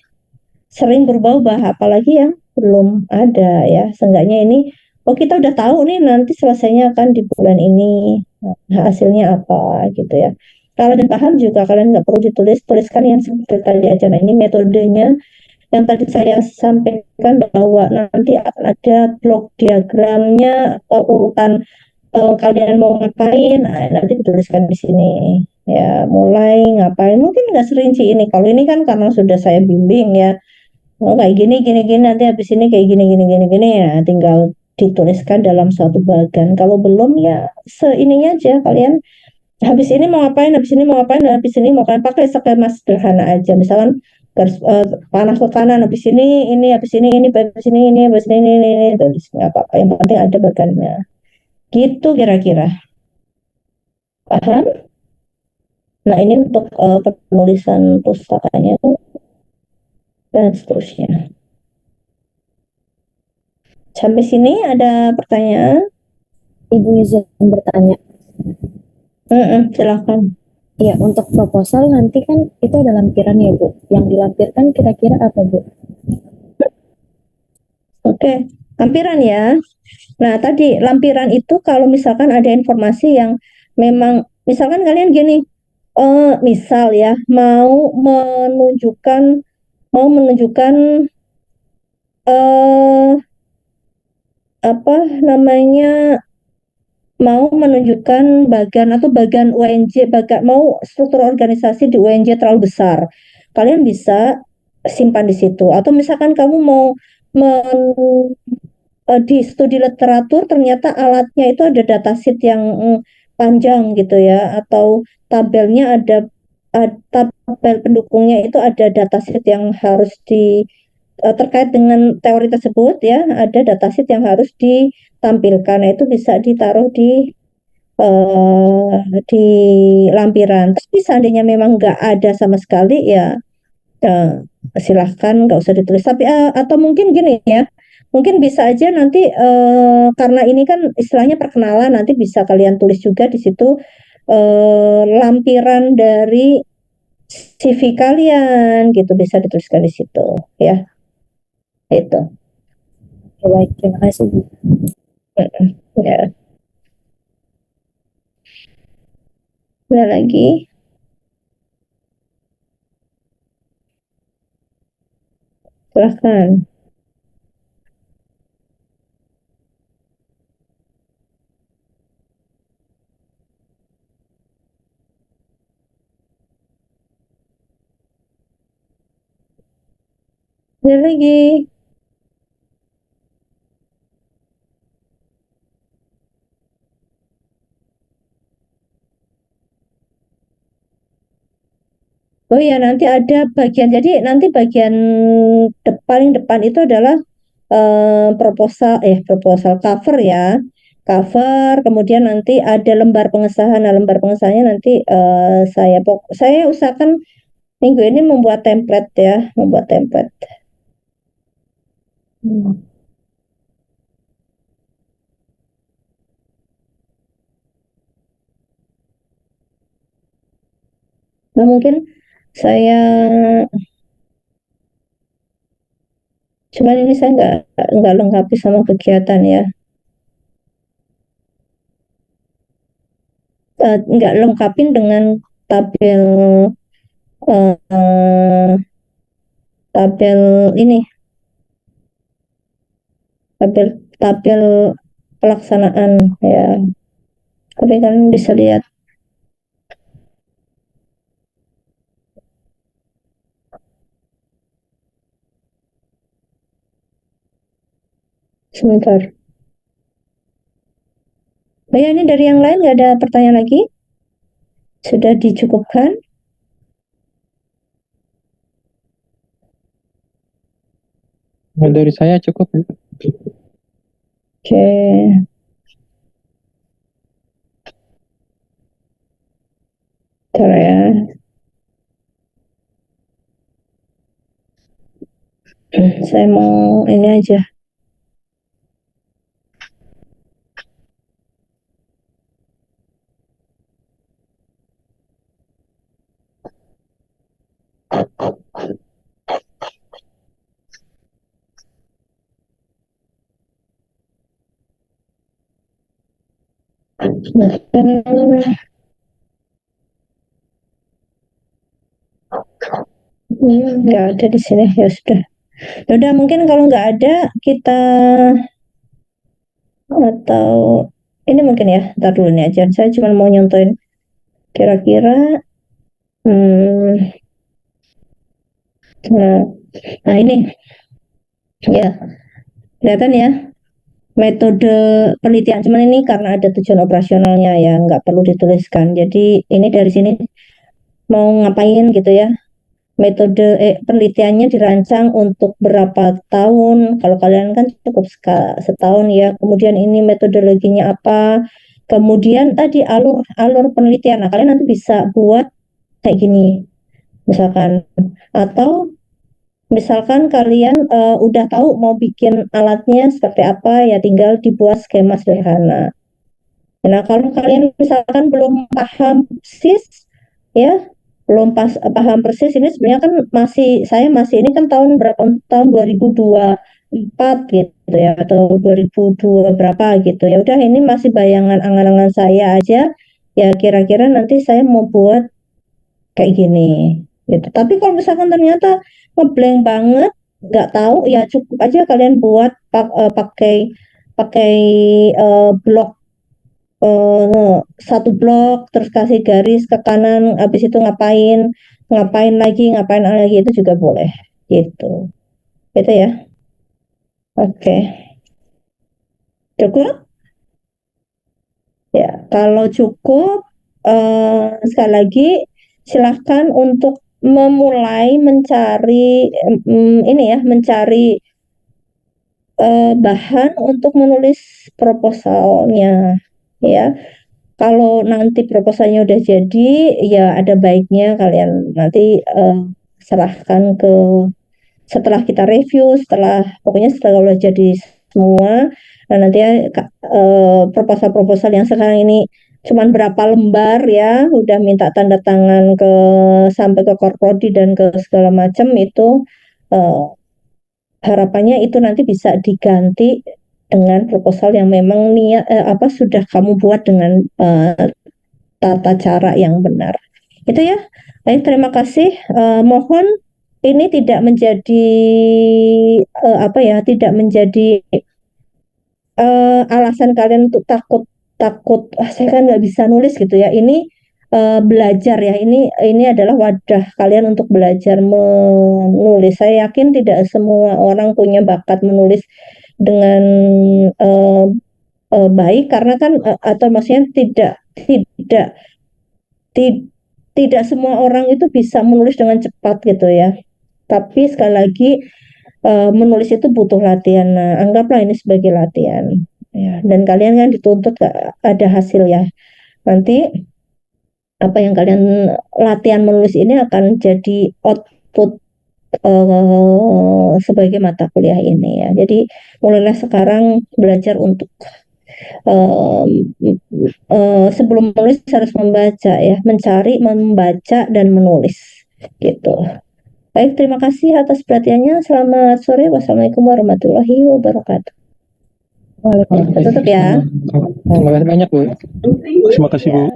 sering berubah-ubah, apalagi yang belum ada ya. Seenggaknya ini, oh kita udah tahu nih nanti selesainya akan di bulan ini. Nah, hasilnya apa gitu ya. Kalau dan paham juga kalian nggak perlu tuliskan yang seperti tadi aja. Nah, ini metodenya yang tadi saya sampaikan bahwa nanti akan ada blok diagramnya atau urutan kalian mau ngapain, nah, nanti dituliskan di sini ya, mulai ngapain, mungkin nggak serinci ini. Kalau ini kan karena sudah saya bimbing ya, oh kayak gini gini gini, nanti habis ini kayak gini gini gini gini ya, tinggal dituliskan dalam suatu bagan. Kalau belum ya seininya aja, kalian habis ini mau ngapain, habis ini mau ngapain, habis ini mau ngapain, pakai skema sederhana aja. Misalkan garis panah ke kanan, habis ini, habis ini, habis ini, habis ini, tulis nggak apa-apa. Yang penting ada bagannya. Gitu kira-kira. Paham? Nah, ini untuk penulisan pustakanya dan seterusnya. Sampai sini ada pertanyaan? Ibu izin bertanya. Silahkan. Ya, untuk proposal nanti kan itu ada lampiran ya, Bu. Yang dilampirkan kira-kira apa, Bu? Oke, lampiran ya. Nah, tadi lampiran itu kalau misalkan ada informasi yang memang, misalkan kalian gini, misal ya, mau menunjukkan eh apa namanya, mau menunjukkan bagian UNJ, mau struktur organisasi di UNJ terlalu besar, kalian bisa simpan di situ. Atau misalkan kamu mau di studi literatur ternyata alatnya itu ada datasheet yang panjang gitu ya, atau tabelnya tabel pendukungnya itu ada datasheet yang harus terkait dengan teori tersebut ya, ada datasheet yang harus ditampilkan. Nah, itu bisa ditaruh di lampiran. Tapi seandainya memang nggak ada sama sekali ya, eh, silahkan nggak usah ditulis. Tapi atau mungkin gini ya, mungkin bisa aja nanti karena ini kan istilahnya perkenalan, nanti bisa kalian tulis juga di situ lampiran dari CV kalian gitu, bisa dituliskan di situ ya. Itu. Ya, baik, terima kasih, Bu. Ya. Ada lagi? Silahkan. Ada lagi? Oh ya, nanti ada bagian, jadi nanti bagian paling depan itu adalah proposal cover ya, cover, kemudian nanti ada lembar pengesahan. Nah, lembar pengesahannya nanti saya usahakan minggu ini membuat template ya, membuat template. Nah, mungkin saya cuman ini saya nggak lengkapi sama kegiatan ya. Nggak lengkapin dengan tabel tabel ini, tabel pelaksanaan ya. Tapi kalian bisa lihat. Sebentar. Oh ya, ini dari yang lain nggak ada pertanyaan lagi? Sudah dicukupkan? Dari saya cukup. Oke. Bentar ya. Saya mau ini aja. Nggak ada di sini, ya sudah. Ya udah, mungkin kalau nggak ada kita atau ini mungkin ya, ntar dulu nih aja. Saya cuma mau nyontoin kira-kira. Nah ini ya, kelihatan ya metode penelitian. Cuman ini karena ada tujuan operasionalnya ya, nggak perlu dituliskan. Jadi ini dari sini mau ngapain gitu ya. Metode penelitiannya dirancang untuk berapa tahun. Kalau kalian kan cukup setahun ya. Kemudian ini metodologinya apa. Kemudian tadi alur penelitian. Nah, kalian nanti bisa buat kayak gini misalkan, atau misalkan kalian udah tahu mau bikin alatnya seperti apa, ya tinggal dibuat skema sederhana. Nah, kalau kalian misalkan belum paham persis ya, belum paham persis, ini sebenarnya kan saya masih ini kan tahun berapa, tahun 2024 gitu ya, atau 2002 berapa gitu ya. Udah, ini masih bayangan angan-angan saya aja. Ya kira-kira nanti saya mau buat kayak gini gitu. Tapi kalau misalkan ternyata ngeblank banget, nggak tahu, ya cukup aja kalian buat pakai pakai blok, satu blok terus kasih garis ke kanan, habis itu ngapain ngapain lagi itu juga boleh gitu. Itu ya. Oke. Cukup? Ya, kalau cukup, sekali lagi silahkan untuk memulai mencari ini ya, mencari bahan untuk menulis proposalnya ya. Kalau nanti proposalnya udah jadi, ya ada baiknya kalian nanti serahkan setelah kita review, pokoknya setelah udah jadi semua. Nah, nanti ya proposal-proposal yang sekarang ini cuman berapa lembar ya, udah minta tanda tangan sampai ke Korprodi dan ke segala macam itu, harapannya itu nanti bisa diganti dengan proposal yang memang sudah kamu buat dengan tata cara yang benar. Itu ya. Baik, terima kasih. Mohon ini tidak menjadi tidak menjadi alasan kalian untuk takut saya kan nggak bisa nulis gitu ya. Ini belajar ya. Ini adalah wadah kalian untuk belajar menulis. Saya yakin tidak semua orang punya bakat menulis dengan baik, karena kan atau maksudnya tidak tidak semua orang itu bisa menulis dengan cepat gitu ya. Tapi sekali lagi menulis itu butuh latihan. Nah, anggaplah ini sebagai latihan. Ya, dan kalian kan dituntut ada hasil ya. Nanti apa yang kalian latihan menulis ini akan jadi output sebagai mata kuliah ini ya. Jadi mulailah sekarang belajar untuk sebelum menulis harus membaca ya, mencari, membaca dan menulis gitu. Baik, terima kasih atas perhatiannya. Selamat sore. Wassalamualaikum warahmatullahi wabarakatuh. Tutup ya. Terima kasih banyak Bu. Terima kasih Bu.